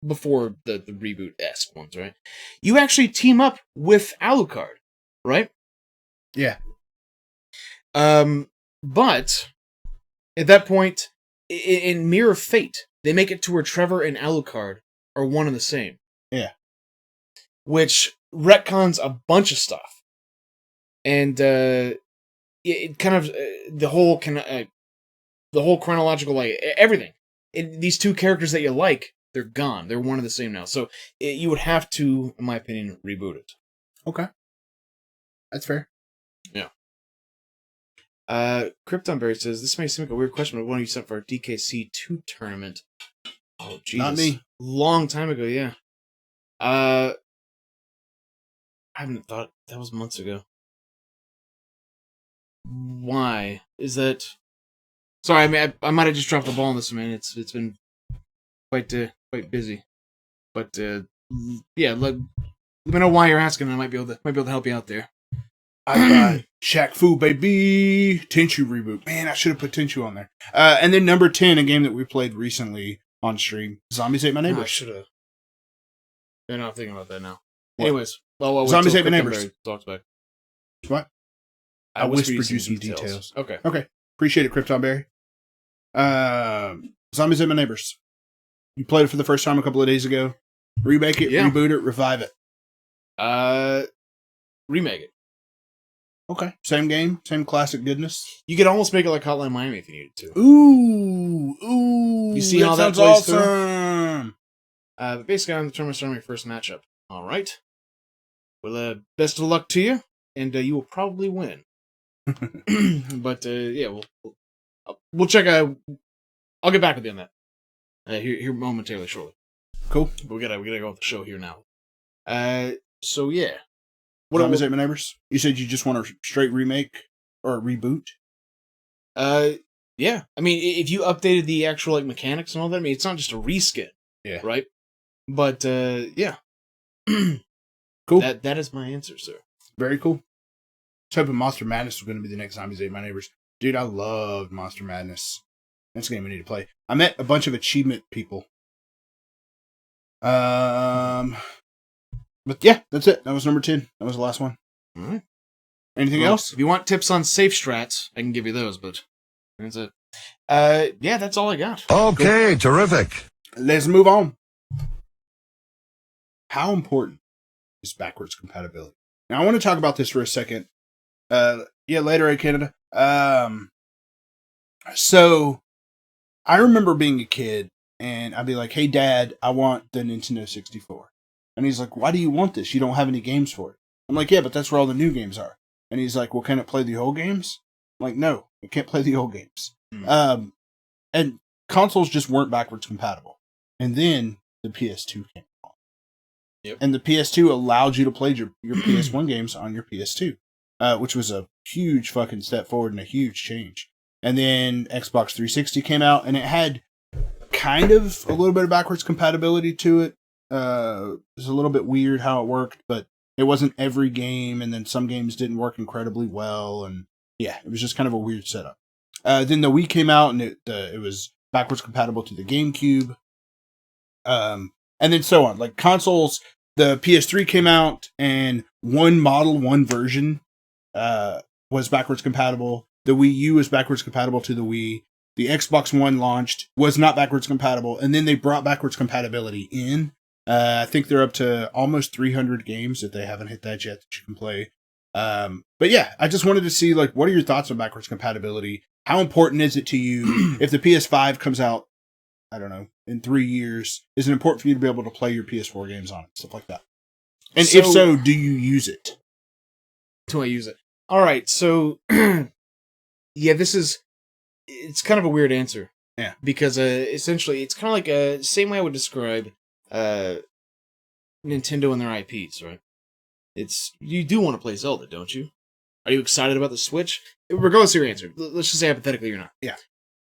before the reboot-esque ones, right? You actually team up with Alucard, right? Yeah. But at that point, in Mirror of Fate, they make it to where Trevor and Alucard are one and the same. Yeah. Which retcons a bunch of stuff. And it kind of the whole chronological, like, everything. These two characters that you like, they're gone. They're one and the same now. So you would have to, in my opinion, reboot it. Okay. That's fair. Yeah. Kryptonberry says, this may seem like a weird question, but one of you sent for our DKC2 tournament. Oh, Jesus. Not me. Long time ago, yeah. I haven't thought. That was months ago. Why? Is that... Sorry, I mean, I might have just dropped the ball on this, man. It's been quite busy. But, yeah, let me know why you're asking, and I might be able to help you out there. I got Shaq Fu, baby. Tenchu reboot. Man, I should have put Tenchu on there. And then number 10, a game that we played recently on stream. Zombies Ate My Neighbors. I should have. They're not thinking about that now. What? Anyways. Zombies Ate My Neighbors. Talks back. What? I whispered you some details. Okay. Appreciate it, Krypton Berry. Zombies Ate My Neighbors. You played it for the first time a couple of days ago. Remake it, reboot it, revive it. Remake it. Okay. Same game, same classic goodness. You could almost make it like Hotline Miami if you needed to. Ooh. You see how that sounds plays awesome. But basically, I'm determined to start my first matchup. All right. Well, best of luck to you, and you will probably win. But yeah, we'll check. I'll get back with you on that here momentarily, shortly. Cool. But we gotta go with the show here now. So yeah. Zombies Ate My Neighbors? You said you just want a straight remake or a reboot? Yeah. I mean, if you updated the actual like mechanics and all that, I mean, it's not just a reskin. Yeah. Right. But yeah. Cool. That is my answer, sir. Very cool. I was hoping Monster Madness was going to be the next Zombies Ate My Neighbors. Dude, I loved Monster Madness. That's a game we need to play. I met a bunch of achievement people. But yeah, that's it. That was number 10. That was the last one. All right. Anything else? If you want tips on safe strats, I can give you those, but that's it. Yeah, that's all I got. Okay, terrific. Let's move on. How important is backwards compatibility? Now, I want to talk about this for a second. Later in Canada. So, I remember being a kid, and I'd be like, hey, Dad, I want the Nintendo 64. And he's like, why do you want this? You don't have any games for it. I'm like, yeah, but that's where all the new games are. And he's like, well, can it play the old games? I'm like, no, it can't play the old games. And consoles just weren't backwards compatible. And then the PS2 came along. Yep. And the PS2 allowed you to play your PS1 games on your PS2, which was a huge fucking step forward and a huge change. And then Xbox 360 came out, and it had kind of a little bit of backwards compatibility to it. It was a little bit weird how it worked, but it wasn't every game, and then some games didn't work incredibly well, and yeah, it was just kind of a weird setup. Then the Wii came out, and it was backwards compatible to the GameCube, and then so on. Like consoles, the PS3 came out, and one version was backwards compatible. The Wii U was backwards compatible to the Wii. The Xbox One launched, was not backwards compatible, and then they brought backwards compatibility in. I think they're up to almost 300 games if they haven't hit that yet that you can play. But yeah, I just wanted to see, like, what are your thoughts on backwards compatibility? How important is it to you? If the PS5 comes out, I don't know, in 3 years, is it important for you to be able to play your PS4 games on it? Stuff like that. And if so, do you use it? Do I use it? All right, so yeah, it's kind of a weird answer. Yeah. Because essentially, it's kind of like the same way I would describe Nintendo and their IPs, right? You do want to play Zelda, don't you? Are you excited about the Switch? Regardless of your answer, let's just say hypothetically you're not. Yeah.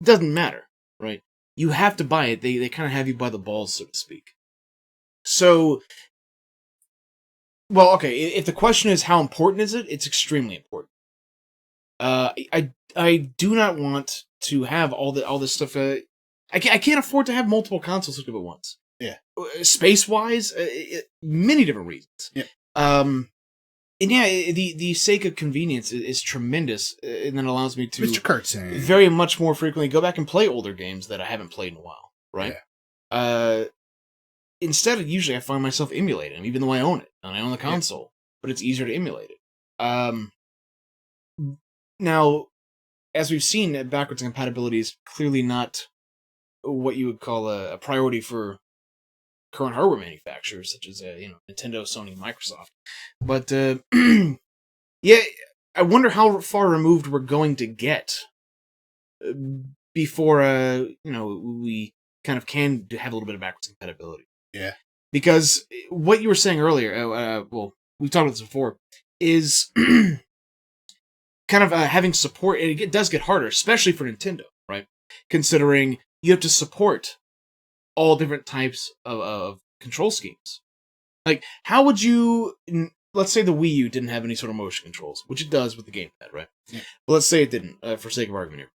It doesn't matter, right? You have to buy it. They kind of have you by the balls, so to speak. So, well, okay, if the question is how important is it, it's extremely important. I do not want to have all this stuff. I can't afford to have multiple consoles hooked up at once. Yeah. Space-wise, many different reasons. Yeah. And yeah, the sake of convenience is tremendous, and then allows me to Mr. Kurtzing. very much more frequently go back and play older games that I haven't played in a while, right? Yeah. Instead, usually I find myself emulating them, even though I own it, and I own the console, but it's easier to emulate it. Now, as we've seen, backwards compatibility is clearly not what you would call a priority for current hardware manufacturers, such as Nintendo, Sony, Microsoft. But yeah, I wonder how far removed we're going to get before we kind of can have a little bit of backwards compatibility. Yeah, because what you were saying earlier, well, we've talked about this before, is kind of having support. And it does get harder, especially for Nintendo, right? Considering you have to support all different types of control schemes. Like, how would you... Let's say the Wii U didn't have any sort of motion controls, which it does with the gamepad, right? Yeah. But let's say it didn't, for sake of argument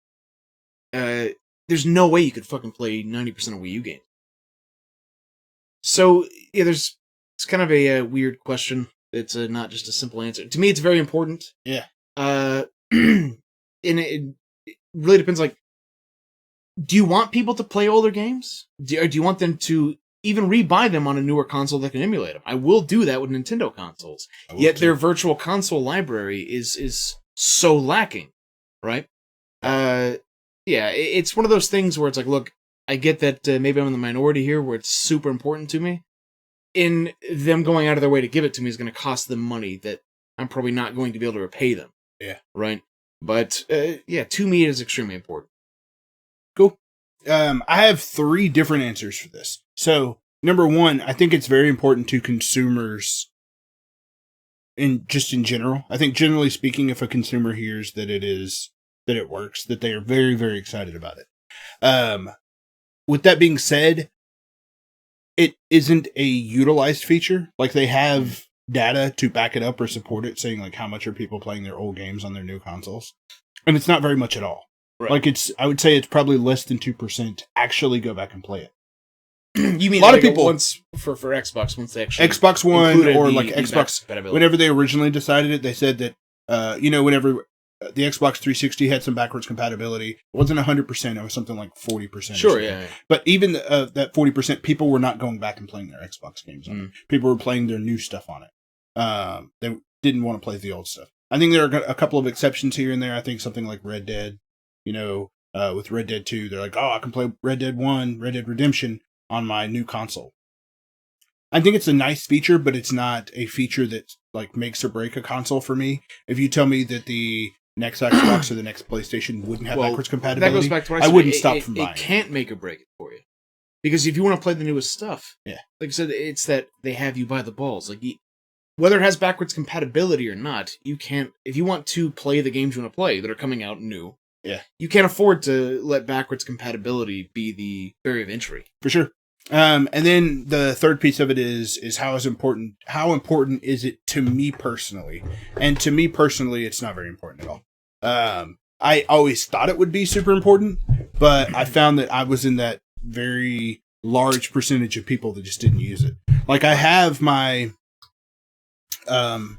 here. There's no way you could fucking play 90% of Wii U games. So, yeah, it's kind of a weird question. It's not just a simple answer. To me, it's very important. Yeah. And it really depends. Like, do you want people to play older games? Or do you want them to even rebuy them on a newer console that can emulate them? I will do that with Nintendo consoles. Yet their virtual console library is so lacking, right? Yeah, it's one of those things where it's like, look, I get that maybe I'm in the minority here where it's super important to me. In them going out of their way to give it to me is going to cost them money that I'm probably not going to be able to repay them. Yeah. Right? But, yeah, to me it is extremely important. Cool. I have 3 different answers for this. So, number 1, I think it's very important to consumers in general. I think generally speaking, if a consumer hears that it works, that they are very, very excited about it. With that being said, it isn't a utilized feature. Like, they have data to back it up or support it, saying like how much are people playing their old games on their new consoles. And it's not very much at all. Right. Like, I would say it's probably less than 2% actually go back and play it. You mean a lot of people once for Xbox, once they actually Xbox One or like Xbox, whenever they originally decided it, they said that whenever the Xbox 360 had some backwards compatibility, it wasn't 100%, it was something like 40%. Sure, yeah. But even that 40%, people were not going back and playing their Xbox games on it. People were playing their new stuff on it. They didn't want to play the old stuff. I think there are a couple of exceptions here and there. I think something like Red Dead, with Red Dead 2, they're like, oh, I can play Red Dead 1, Red Dead Redemption on my new console. I think it's a nice feature, but it's not a feature that like makes or break a console for me. If you tell me that the next Xbox or the next PlayStation wouldn't have backwards compatibility, that goes back to what I wouldn't stop from buying it. It can't make or break it for you. Because if you want to play the newest stuff, yeah, like I said, it's that they have you by the balls. Like, whether it has backwards compatibility or not, you can't, if you want to play the games you want to play that are coming out new, yeah, you can't afford to let backwards compatibility be the barrier of entry. For sure. And then the third piece of it is how important is it to me personally? And to me personally, it's not very important at all. I always thought it would be super important, but I found that I was in that very large percentage of people that just didn't use it. Like, I have my, one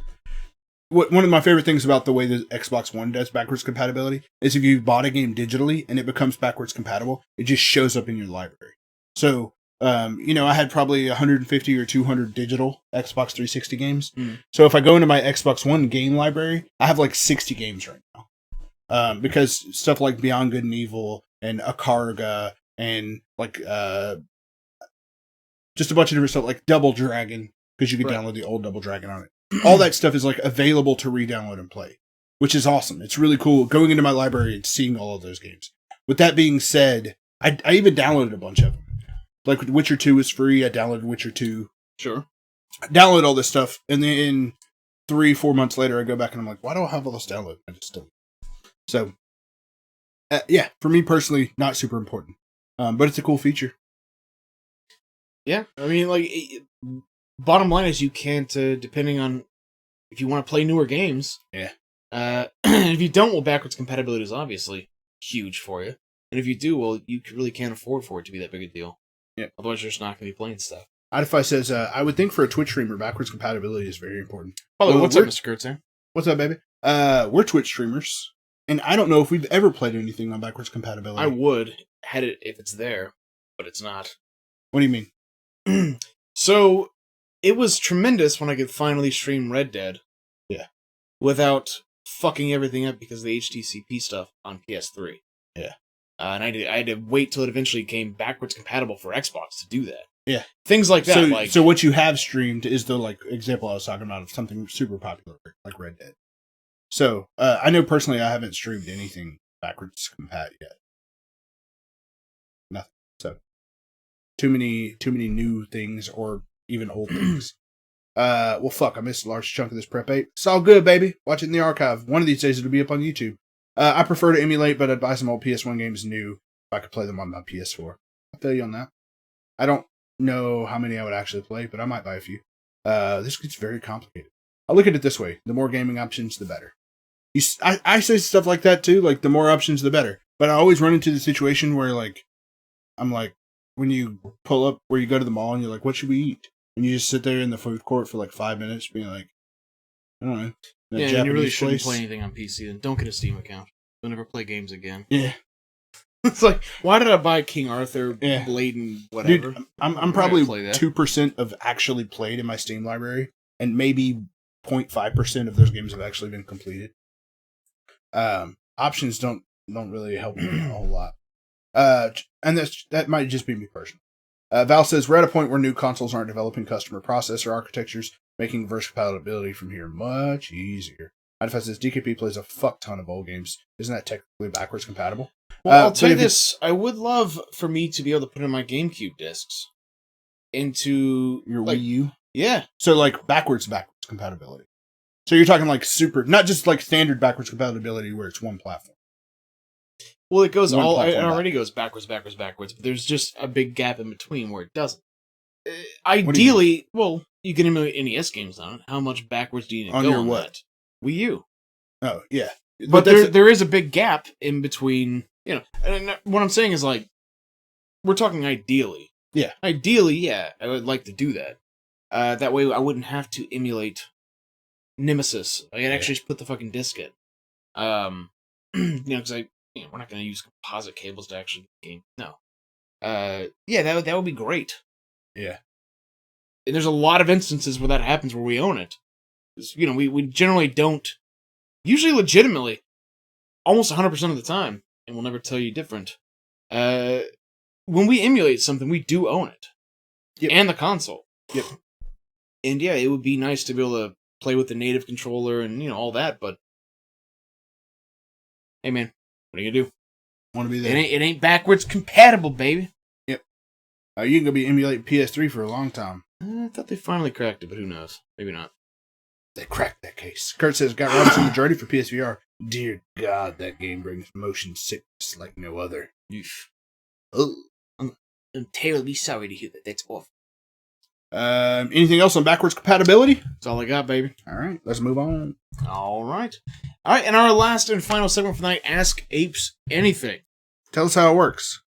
of my favorite things about the way the Xbox One does backwards compatibility is if you bought a game digitally and it becomes backwards compatible, it just shows up in your library. So, I had probably 150 or 200 digital Xbox 360 games. So if I go into my Xbox One game library, I have like 60 games right now. Because stuff like Beyond Good and Evil and Akarga and like just a bunch of different stuff like Double Dragon, because you can download the old Double Dragon on it. All that stuff is like available to re-download and play, which is awesome. It's really cool going into my library and seeing all of those games. With that being said, I even downloaded a bunch of them. Like Witcher 2 is free. I downloaded Witcher 2. Sure. I download all this stuff, and then 3-4 months later, I go back and I'm like, why do I have all this downloaded? I just don't. So, yeah, for me personally, not super important. But it's a cool feature. Yeah, I mean, like, bottom line is you can't, depending on if you want to play newer games. Yeah. If you don't, well, backwards compatibility is obviously huge for you. And if you do, well, you really can't afford for it to be that big a deal. Yeah. Otherwise, you're just not going to be playing stuff. Idify says, I would think for a Twitch streamer, backwards compatibility is very important. Oh, what's up, Mr. Kurtz? What's up, baby? We're Twitch streamers, and I don't know if we've ever played anything on backwards compatibility. I would, had it if it's there, but it's not. What do you mean? So, it was tremendous when I could finally stream Red Dead. Yeah. Without fucking everything up because of the HTTP stuff on PS3. Yeah. And I had to wait till it eventually came backwards compatible for Xbox to do that. Yeah. Things like that. So what you have streamed is the example I was talking about of something super popular like Red Dead. So I know personally I haven't streamed anything backwards compat yet. Nothing. So too many new things or even old things. Well, fuck, I missed a large chunk of this Prep 8. It's all good, baby. Watch it in the archive. One of these days it'll be up on YouTube. I prefer to emulate, but I'd buy some old PS1 games new if I could play them on my PS4. I feel you on that. I don't know how many I would actually play, but I might buy a few. This gets very complicated. I look at it this way. The more gaming options, the better. I say stuff like that too, like the more options, the better. But I always run into the situation where I'm like, when you pull up, where you go to the mall and you're like, what should we eat? And you just sit there in the food court for 5 minutes being like, I don't know. Yeah, and you really shouldn't play anything on PC. Then don't get a Steam account. Don't ever play games again. Yeah. It's like, why did I buy King Arthur, Blade, and whatever? Dude, I'm probably 2% of actually played in my Steam library, and maybe 0.5% of those games have actually been completed. Options don't really help me a whole lot. And that might just be me personally. Val says, we're at a point where new consoles aren't developing customer processor architectures, making reverse compatibility from here much easier. IDFA says, DKP plays a fuck ton of old games. Isn't that technically backwards compatible? Well, I'll tell you this. I would love for me to be able to put in my GameCube discs into... Your Wii U? Yeah. So, like, backwards compatibility. So you're talking, like, super... Not just, like, standard backwards compatibility where it's one platform. Well, it goes it already goes backwards, but there's just a big gap in between where it doesn't. Ideally, well, you can emulate NES games on it. How much backwards do you need to go on what? That? Wii U. Oh, yeah. But there is a big gap in between, you know, and what I'm saying is, like, we're talking ideally. Yeah. Ideally, yeah, I would like to do that. That way I wouldn't have to emulate Nemesis. I could actually just put the fucking disc in. You know, because we're not going to use composite cables to actually game. No. Yeah, that would be great. Yeah. And there's a lot of instances where that happens where we own it. You know, we generally don't. Usually legitimately. Almost 100% of the time. And we'll never tell you different. When we emulate something, we do own it. Yep. And the console. Yep. And yeah, it would be nice to be able to play with the native controller and, you know, all that, but hey man, what are you gonna do? Want to be there? It ain't backwards compatible, baby. Yep. You're gonna be emulating PS3 for a long time. I thought they finally cracked it, but who knows? Maybe not. They cracked that case. Kurt says, got Robinson Majority for PSVR. Dear God, that game brings motion sickness like no other. Oh. I'm terribly sorry to hear that. That's awful. Anything else on backwards compatibility? That's all I got, baby. All right, let's move on. All right, and our last and final segment for the night, Ask Apes Anything. Tell us how it works.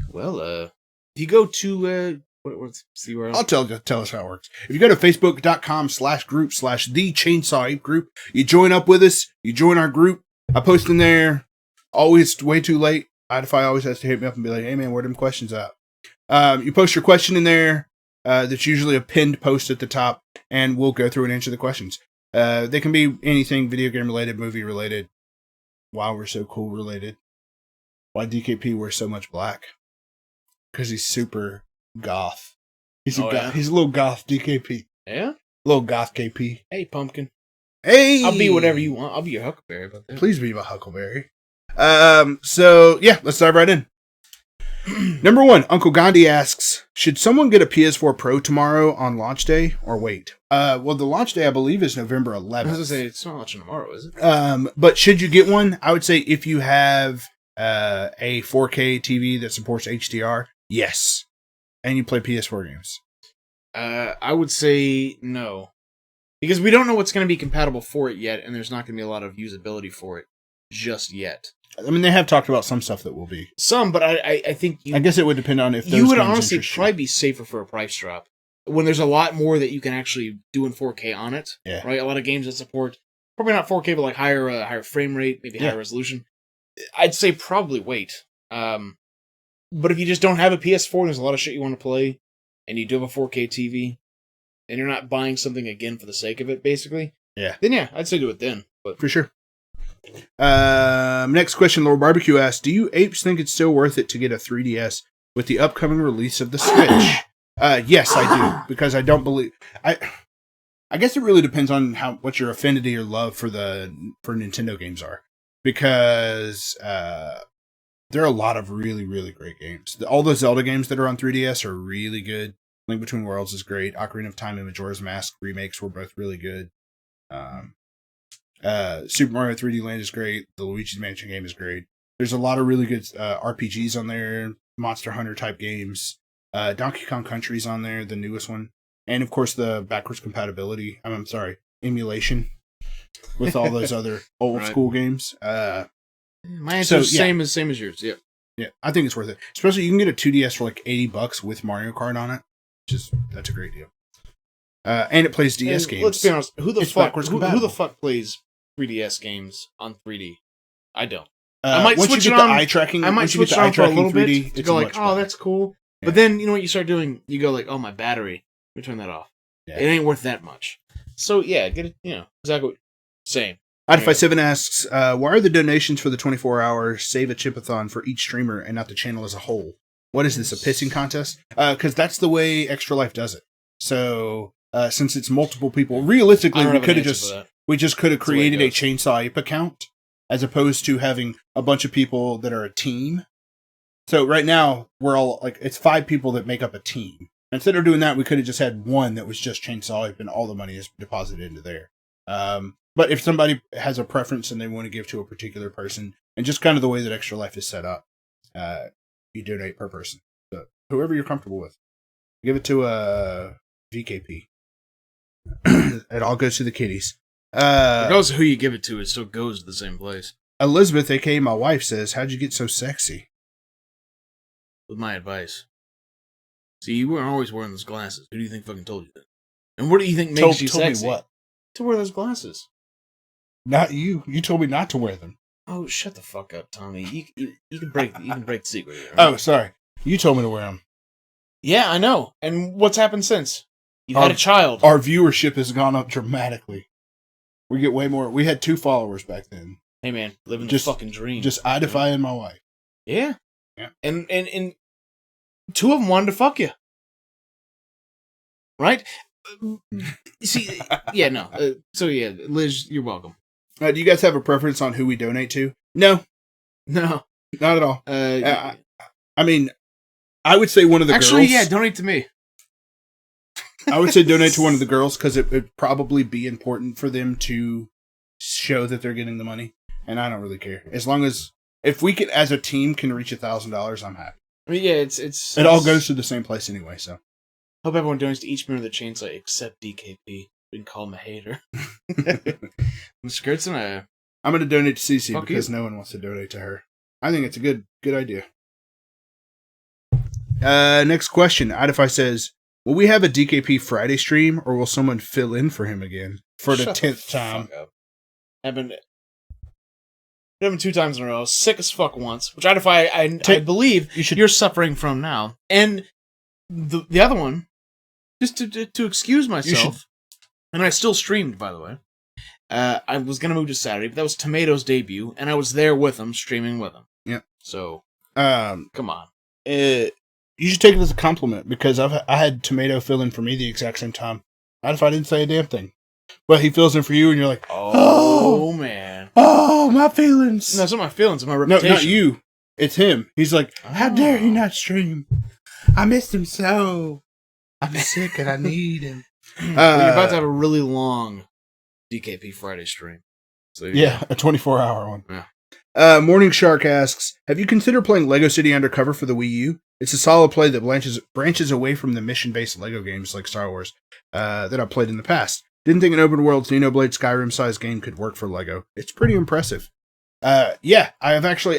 Well, if you go to, what's the URL? I'll tell us how it works. If you go to facebook.com/group/the Chainsaw Ape Group, you join up with us, you join our group. I post in there, always way too late. IDFI always has to hit me up and be like, hey man, where are them questions at? You post your question in there. That's usually a pinned post at the top, and we'll go through and answer the questions. They can be anything video game related, movie related, why we're so cool related, why DKP wears so much black. Because he's super goth. He's a little goth DKP. Yeah? Little goth KP. Hey, pumpkin. Hey! I'll be whatever you want. I'll be your Huckleberry. About that. Please be my Huckleberry. So, yeah, let's dive right in. Number 1, Uncle Gandhi asks, should someone get a PS4 Pro tomorrow on launch day or wait? Well, the launch day, I believe, is November 11th. I was going to say, it's not launching tomorrow, is it? But should you get one? I would say if you have a 4K TV that supports HDR, yes. And you play PS4 games. I would say no. Because we don't know what's going to be compatible for it yet, and there's not going to be a lot of usability for it just yet. I mean, they have talked about some stuff that will be. Some, but I think I guess it would depend on if those you would honestly probably be safer for a price drop when there's a lot more that you can actually do in 4K on it. Yeah. Right. A lot of games that support probably not 4K, but like higher frame rate, maybe higher resolution. I'd say probably wait. But if you just don't have a PS4 and there's a lot of shit you want to play, and you do have a 4K TV, and you're not buying something again for the sake of it, basically. Yeah. Then yeah, I'd say do it then. But for sure. Next question, Lord Barbecue asks, do you apes think it's still worth it to get a 3DS with the upcoming release of the Switch? Yes, I do, because I don't believe I guess it really depends on what your affinity or love for Nintendo games are, because there are a lot of really, really great games. All the Zelda games that are on 3DS are really good. Link Between Worlds is great. Ocarina of Time and Majora's Mask remakes were both really good. Super Mario 3D Land is great. The Luigi's Mansion game is great. There's a lot of really good RPGs on there, Monster Hunter type games. Donkey Kong Country's on there, the newest one. And of course the backwards compatibility. Emulation with all those other old school games. My answer is same as yours. Yep. Yeah, I think it's worth it. Especially you can get a 2DS for like $80 with Mario Kart on it. That's a great deal. And it plays DS games. Let's be honest. Who the fuck plays 3DS games on 3D? I don't. I might switch it on. Eye tracking, I might switch it on for a little bit to go like, oh, that's cool. Yeah. But then, you know what you start doing? You go like, oh, my battery. Let me turn that off. Yeah. It ain't worth that much. So, yeah, get it, exactly same. Oddify7 asks, why are the donations for the 24-hour Save a Chipathon for each streamer and not the channel as a whole? What is this, a pissing contest? Because that's the way Extra Life does it. So, since it's multiple people, realistically, we just could have created a Chainsaw Ape account as opposed to having a bunch of people that are a team. So right now, we're all, like, it's 5 people that make up a team. Instead of doing that, we could have just had one that was just Chainsaw Ape and all the money is deposited into there. But if somebody has a preference and they want to give to a particular person, and just kind of the way that Extra Life is set up, you donate per person. So whoever you're comfortable with. Give it to a VKP. It all goes to the kiddies. Regardless of who you give it to, it still goes to the same place. Elizabeth, aka my wife, says, how'd you get so sexy? With my advice. See, you weren't always wearing those glasses. Who do you think fucking told you that? And what do you think makes you sexy? Told me what? To wear those glasses. Not you. You told me not to wear them. Oh, shut the fuck up, Tommy. You can break the secret here. Right? Oh, sorry. You told me to wear them. Yeah, I know. And what's happened since? You've had a child. Our viewership has gone up dramatically. We get way more. We had 2 followers back then. Hey, man. Living the fucking dream. Just Oddify and my wife. Yeah. And 2 of them wanted to fuck you. Right? See, yeah, no. So, yeah, Liz, you're welcome. Do you guys have a preference on who we donate to? No. Not at all. I mean, I would say one of the girls. Actually, yeah, donate to me. I would say donate to one of the girls because it would probably be important for them to show that they're getting the money. And I don't really care. As long as, if we can, as a team, can reach $1,000, I'm happy. I mean, yeah, it all goes to the same place anyway, so. Hope everyone donates to each member of the Chainsaw except DKP. We can call him a hater. Skirts and I'm going to donate to Cece because no one wants to donate to her. I think it's a good idea. Next question. Oddify says, will we have a DKP Friday stream or will someone fill in for him again for the 10th time? Happened 2 times in a row. Sick as fuck once, which I believe you're suffering from now. And the other one, just to excuse myself, and I still streamed, by the way. I was going to move to Saturday, but that was Tomato's debut, and I was there with him, streaming with him. Yeah. So, come on. You should take it as a compliment, because I had Tomato fill in for me the exact same time. Not if I didn't say a damn thing. But he fills in for you, and you're like, oh man. Oh, my feelings. No, it's not my feelings, it's my reputation. No, not you. It's him. He's like, how dare he not stream? I missed him so. I'm sick and I need him. You're about to have a really long DKP Friday stream. So yeah, a 24-hour one. Yeah. Morning Shark asks, have you considered playing Lego City Undercover for the Wii U? It's a solid play that branches away from the mission-based Lego games like Star Wars that I've played in the past. Didn't think an open-world Xenoblade Skyrim-sized game could work for Lego. It's pretty impressive. Yeah, I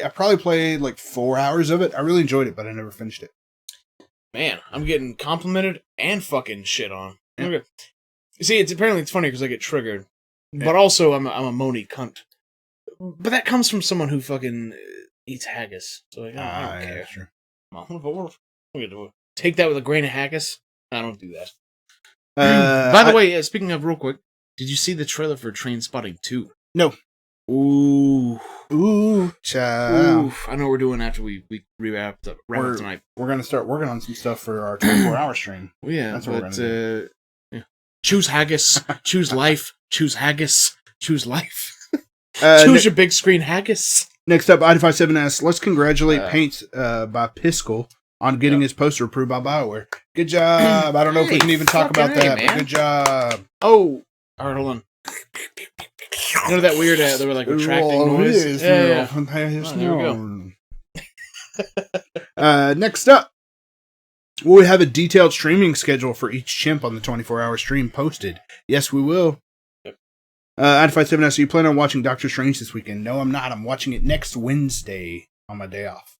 probably played like 4 hours of it. I really enjoyed it, but I never finished it. Man, I'm getting complimented and fucking shit on. Yeah. Okay. See, it's funny because I get triggered, but also I'm a moany cunt. But that comes from someone who fucking eats haggis. So like, I don't care. Sure. What am I gonna do? Take that with a grain of haggis? I don't do that. By the way, speaking of real quick, did you see the trailer for Trainspotting 2? No. Ooh, child. I know what we're doing after we wrap up tonight. We're gonna start working on some stuff for our 24-hour stream. Well, yeah, that's what we're gonna do. Yeah. Choose haggis. Choose life. Choose haggis. Choose life. Choose your big screen haggis. Next up, Oddify7 asks, let's congratulate Paints by Piskel on getting his poster approved by BioWare. Good job. I don't know if we can even talk about that, but good job. Oh, all right, hold on. You know that weird, they were like retracting noise? Yeah. There we go. Next up, will we have a detailed streaming schedule for each chimp on the 24-hour stream posted? Yes, we will. Yep. Oddify7 asks, so you plan on watching Doctor Strange this weekend? No, I'm not. I'm watching it next Wednesday on my day off.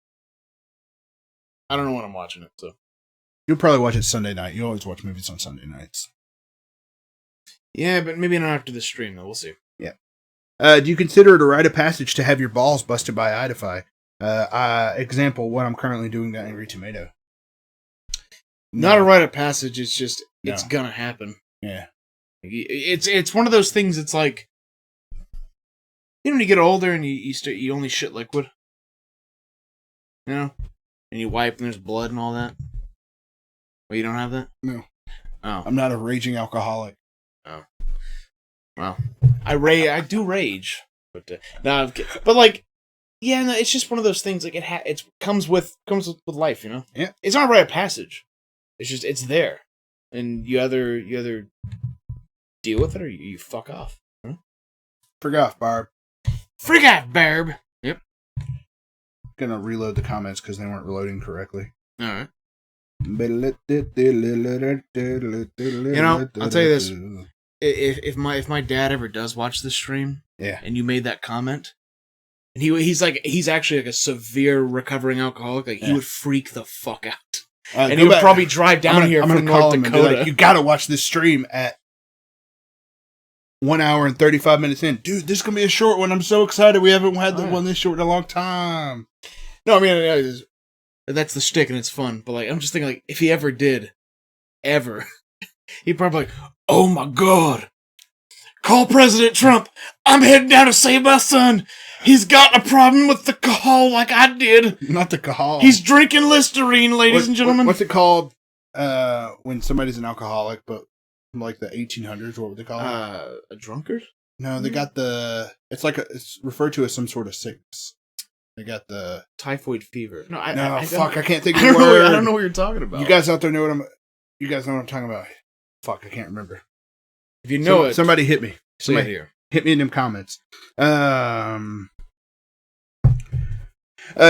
I don't know when I'm watching it, so. You'll probably watch it Sunday night. You always watch movies on Sunday nights. Yeah, but maybe not after the stream, though. We'll see. Yeah. Do you consider it a rite of passage to have your balls busted by Idify? Example, what I'm currently doing to Angry Tomato. Not a rite of passage. It's just it's gonna happen. Yeah. It's one of those things. It's like when you get older and you only shit liquid, and you wipe and there's blood and all that. Well, you don't have that? No. Oh. I'm not a raging alcoholic. Oh. Well, I do rage, but no, but like, yeah, no, it's just one of those things. Like it comes with life, Yeah. It's not a rite of passage. It's just it's there, and you either deal with it or you fuck off. Frig off, Barb. Frig off, Barb. Yep. Gonna reload the comments because they weren't reloading correctly. All right. I'll tell you this. If my dad ever does watch this stream, and you made that comment, and he's actually like a severe recovering alcoholic, like he would freak the fuck out, and he would probably drive down here from North Dakota. Like, you gotta watch this stream at 1 hour and 35 minutes in, dude. This is gonna be a short one. I'm so excited. We haven't had the one this short in a long time. No, I mean that's the shtick and it's fun, but like I'm just thinking like if he ever did, he'd probably like, oh my god, call President Trump. I'm heading down to save my son. He's got a problem with the alcohol like I did. Not the alcohol. He's drinking Listerine, ladies and gentlemen. What's it called when somebody's an alcoholic, but like the 1800s? What would they call it? A drunkard? No, they got it's referred to as some sort of sickness. They got the typhoid fever. No, I can't think of the word. I don't know what you're talking about. You guys out there know what I'm talking about. Fuck, I can't remember. If you know it, somebody hit me. Somebody here. Hit me in them comments.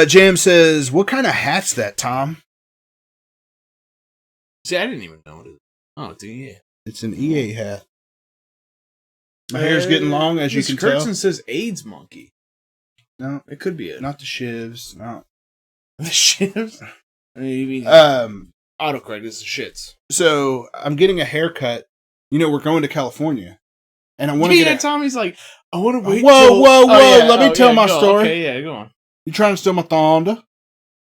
Jam says, "What kind of hat's that, Tom?" See, I didn't even know what it is. Oh, it's EA. It's an EA hat. My hair's getting long, as you can tell. Kurtzen says AIDS monkey. No, it could be it. Not the shivs. No, the shivs. Autocorrect is the shits. So I'm getting a haircut. We're going to California, and I want to get. Tommy's like, I want to wait. Whoa! Let me tell my story. Okay, yeah, go on. You trying to steal my thunder?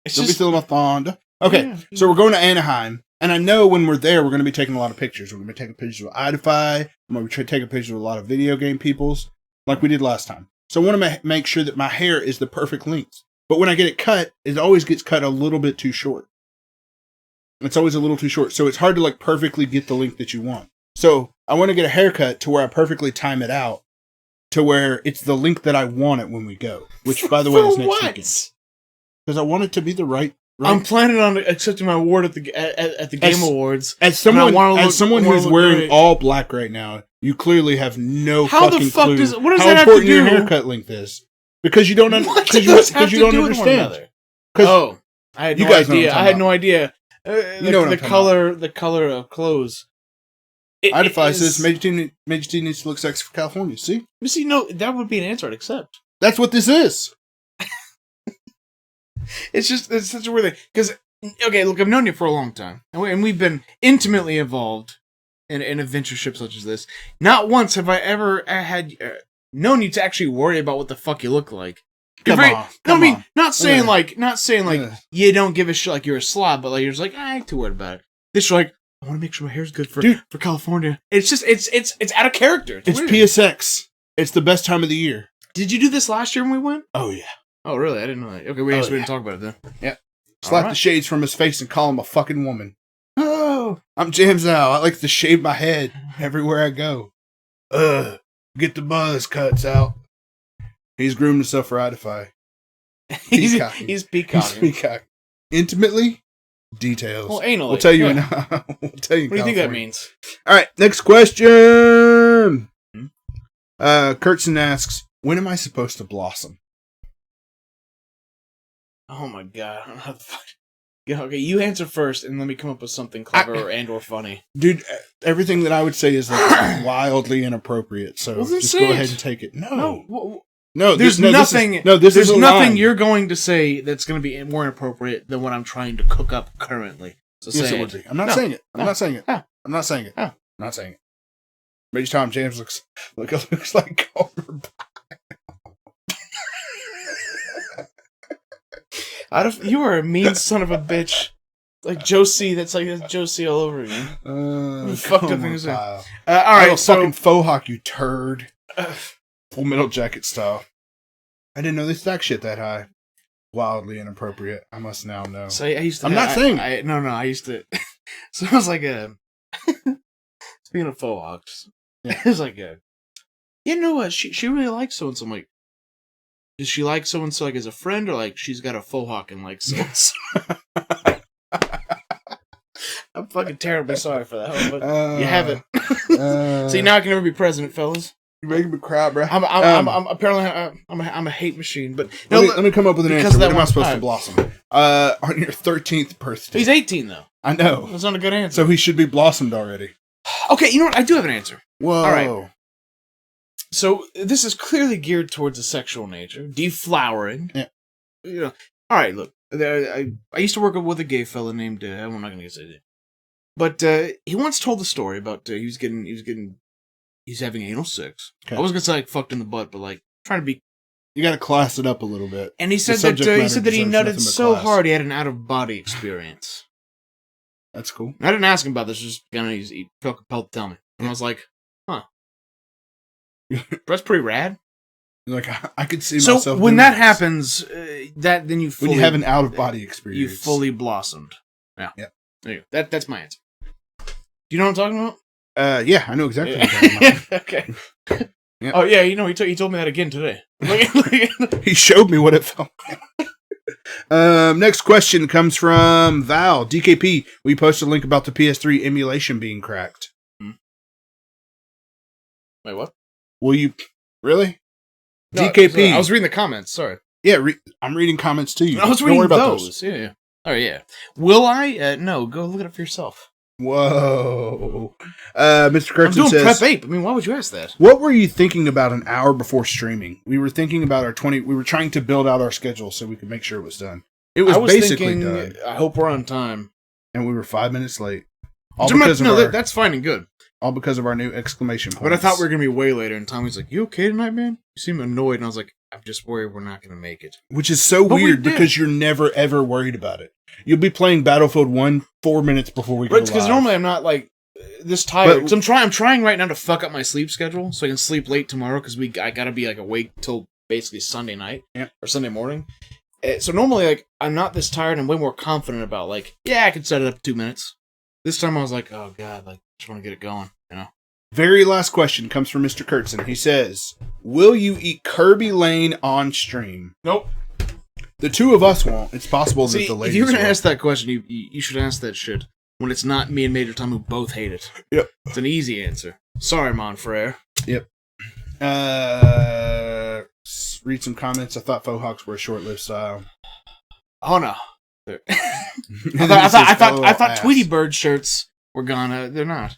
Don't be stealing my thunder. Okay, so we're going to Anaheim, and I know when we're there, we're going to be taking a lot of pictures. We're going to be taking pictures with Idify. I'm going to be taking pictures with a lot of video game peoples, like we did last time. So I want to make sure that my hair is the perfect length. But when I get it cut, it always gets cut a little bit too short. It's always a little too short. So it's hard to like perfectly get the length that you want. So I want to get a haircut to where I perfectly time it out to where it's the length that I want it when we go. Which, by the way, is next weekend. Because I want it to be the right. I'm planning on accepting my award at the Game Awards. As someone who's wearing all black right now, you clearly have no fucking clue how important your haircut length is. Because you don't understand. Oh, I had no idea. I had no idea. The color of clothes. Idify says Major T needs to look sexy for California. See? You see, no, that would be an answer I'd accept. That's what this is. It's such a weird thing. Because, okay, look, I've known you for a long time. And we've been intimately involved in adventureship such as this. Not once have I ever had known you to actually worry about what the fuck you look like. Not saying like you don't give a shit like you're a slob, but like you're just like, I ain't too worried about it. This you're like, I want to make sure my hair's good for California. It's just it's out of character. It's PSX. It's the best time of the year. Did you do this last year when we went? Oh yeah. Oh really? I didn't know that. Okay, we didn't talk about it then. Yeah. Slap the shades from his face and call him a fucking woman. Oh, I'm James now. I like to shave my head everywhere I go. Get the buzz cuts out. He's groomed himself for Idify. He's peacocking. Intimately, details. Well, anally. We'll tell you. We'll tell you. What do you think that means? All right, next question. Kurtzen asks, "When am I supposed to blossom?" Oh my god! I don't know how the fuck. Yeah, okay, you answer first, and let me come up with something clever or funny. Dude, everything that I would say is like wildly inappropriate. So just go ahead and take it. No, there's nothing. There's nothing you're going to say that's going to be more inappropriate than what I'm trying to cook up currently. So yes, it would be. I'm not saying it. I'm not saying it. I'm not saying it. I'm not saying it. Major Tom James looks like Cobra. You are a mean son of a bitch. Like Josie, that's Josie all over again. Fucked up things. All right, so fucking faux hawk, you turd. Full Metal Jacket style. I didn't know they stack shit that high. Wildly inappropriate. I must now know. So I used to. I'm not saying. I used to. So it was like a. Speaking of faux hawks, it was like a. You know what? She really likes so and so. I'm like, does she like so and so like as a friend, or like she's got a faux hawk and like so and so? I'm fucking terribly sorry for that, but you have it. See, now I can never be president, fellas. You're making me cry, bro. I'm apparently I'm a hate machine, but let me come up with an answer. When am I supposed to blossom? On your 13th birthday. He's 18 though. I know. That's not a good answer. So he should be blossomed already. Okay, you know what? I do have an answer. Whoa. All right. So this is clearly geared towards a sexual nature, deflowering. Yeah. You know. All right. Look, I used to work with a gay fella named. I'm not going to say it. But he once told the story about he's having anal sex. Okay. I was gonna say like fucked in the butt, but like trying to be. You got to class it up a little bit. And he said that he nutted so hard he had an out of body experience. That's cool. And I didn't ask him about this. Just he felt compelled to tell me, and I was like, "Huh, that's pretty rad." Like I could see myself. So when that happens, then you when you have an out of body experience, you fully blossomed. Yeah. Yeah. That's my answer. Do you know what I'm talking about? Yeah, I know exactly what you're talking about. Okay. Yep. Oh, yeah, you know, he told me that again today. He showed me what it felt like. Next question comes from Val. DKP, we posted a link about the PS3 emulation being cracked. Wait, what? Will you... Really? No, DKP. Sorry, I was reading the comments, sorry. Yeah, I'm reading comments to you. I was reading those. Yeah. Oh, yeah. Will I? No, go look it up for yourself. Whoa. Mr. Kurtzen I'm doing says, Prep Ape. I mean, why would you ask that? What were you thinking about an hour before streaming? We were thinking about we were trying to build out our schedule so we could make sure it was done. It was basically done. I hope we're on time. And we were 5 minutes late. That's fine and good. All because of our new exclamation points. But I thought we were going to be way later, and Tommy's like, you okay tonight, man? You seem annoyed, and I was like, I'm just worried we're not going to make it. Which is so weird, because you're never, ever worried about it. You'll be playing Battlefield 1 4 minutes before we go live. Because normally I'm not, like, this tired. Because I'm trying right now to fuck up my sleep schedule, so I can sleep late tomorrow, because I got to be, like, awake till basically Sunday night, or Sunday morning. So normally, like, I'm not this tired, I'm way more confident about, like, yeah, I can set it up 2 minutes. This time I was like, oh, God, like, just want to get it going, you know? Very last question comes from Mr. Kurtzen. He says, will you eat Kirby Lane on stream? Nope. The two of us won't. It's possible that the ladies if you're going to ask that question, you should ask that shit when it's not me and Major Tom who both hate it. Yep. It's an easy answer. Sorry, Monfrere. Yep. Read some comments. I thought faux hawks were a short-lived style. Oh, no. I thought Tweety Bird shirts were gone. They're not.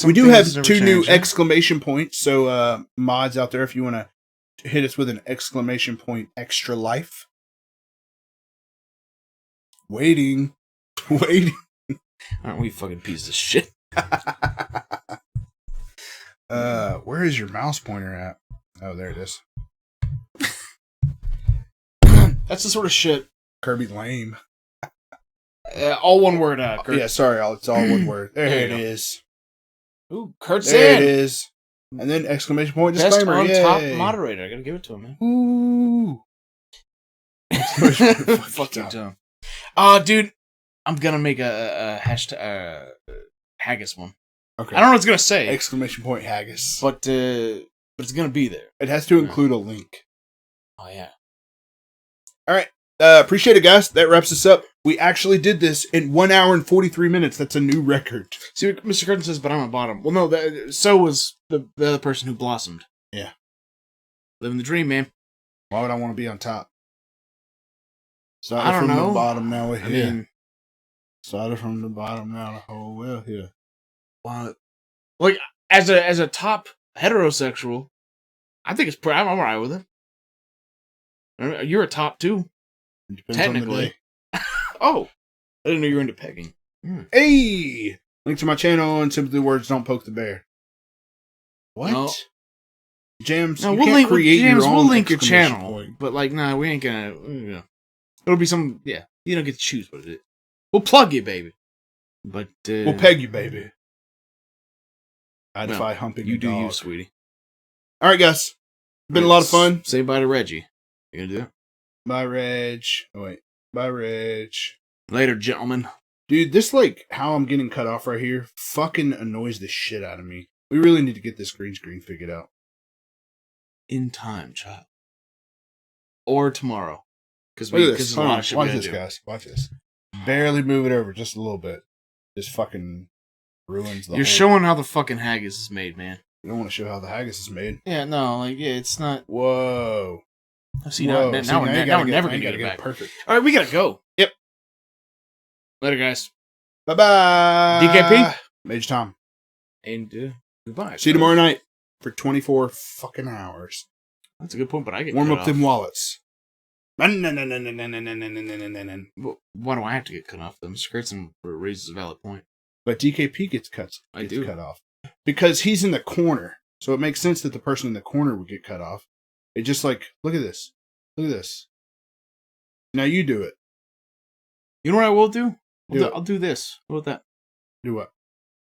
We do have 2 new exclamation points, so mods out there, if you want to hit us with an exclamation point extra life. Waiting. Aren't we fucking pieces of shit? Where is your mouse pointer at? Oh, there it is. That's the sort of shit. Kirby lame. All one word. Kurt. Yeah, sorry, it's all one word. There it is. Ooh, Kurt's there in. It is. And then exclamation point Best disclaimer. on Yay. top moderator. I gotta give it to him, man. Ooh. Fucking dumb. Dude, I'm gonna make a hashtag haggis one. Okay. I don't know what it's gonna say. Exclamation point haggis. But it's gonna be there. It has to include a link. Oh yeah. All right. Appreciate it, guys. That wraps us up. We actually did this in 1 hour and 43 minutes. That's a new record. See, Mr. Curtin says, but I'm at bottom. Well, no, so was the other person who blossomed. Yeah. Living the dream, man. Why would I want to be on top? Started from the bottom, now we're here. Started from the bottom, now the whole well here. Wow. Like, as a top heterosexual, I think it's I'm alright with it. You're a top too. Technically. Oh, I didn't know you were into pegging. Hey! Link to my channel and simply words don't poke the bear. What? No. Jams, No, you we'll can't link, create James, your own we'll link your exclamation channel. point. But, like, nah, we ain't gonna... It'll be some... Yeah, you don't get to choose what it is. We'll plug you, baby. But, we'll peg you, baby. I defy humping you a do dog. you, sweetie. All right, guys. Been a lot of fun. Say bye to Reggie. You gonna do that? Bye, Reg. Oh, wait. Bye, Reg. Later, gentlemen. Dude, this, like, how I'm getting cut off right here fucking annoys the shit out of me. We really need to get this green screen figured out. In time, child. Or tomorrow. Because Look at there's this. a lot of shit we Watch gotta this, do. guys. Watch this. Barely move it over just a little bit. Just fucking ruins the You're whole... showing how the fucking haggis is made, man. You don't want to show how the haggis is made. Yeah, no, like, yeah, it's not... Whoa. See, now we're never gonna get it back. Perfect. All right, we gotta go. Yep. Later, guys. Bye-bye. DKP. Major Tom. And goodbye. See you tomorrow night for 24 fucking hours. That's a good point, but I get warm cut up off. them wallets. Why do I have to get cut off? Them skirts and raises a valid point. But DKP gets cut off because he's in the corner. So it makes sense that the person in the corner would get cut off. It just like, look at this. Look at this. Now you do it. You know what I will do? I'll do this. What about that? Do what?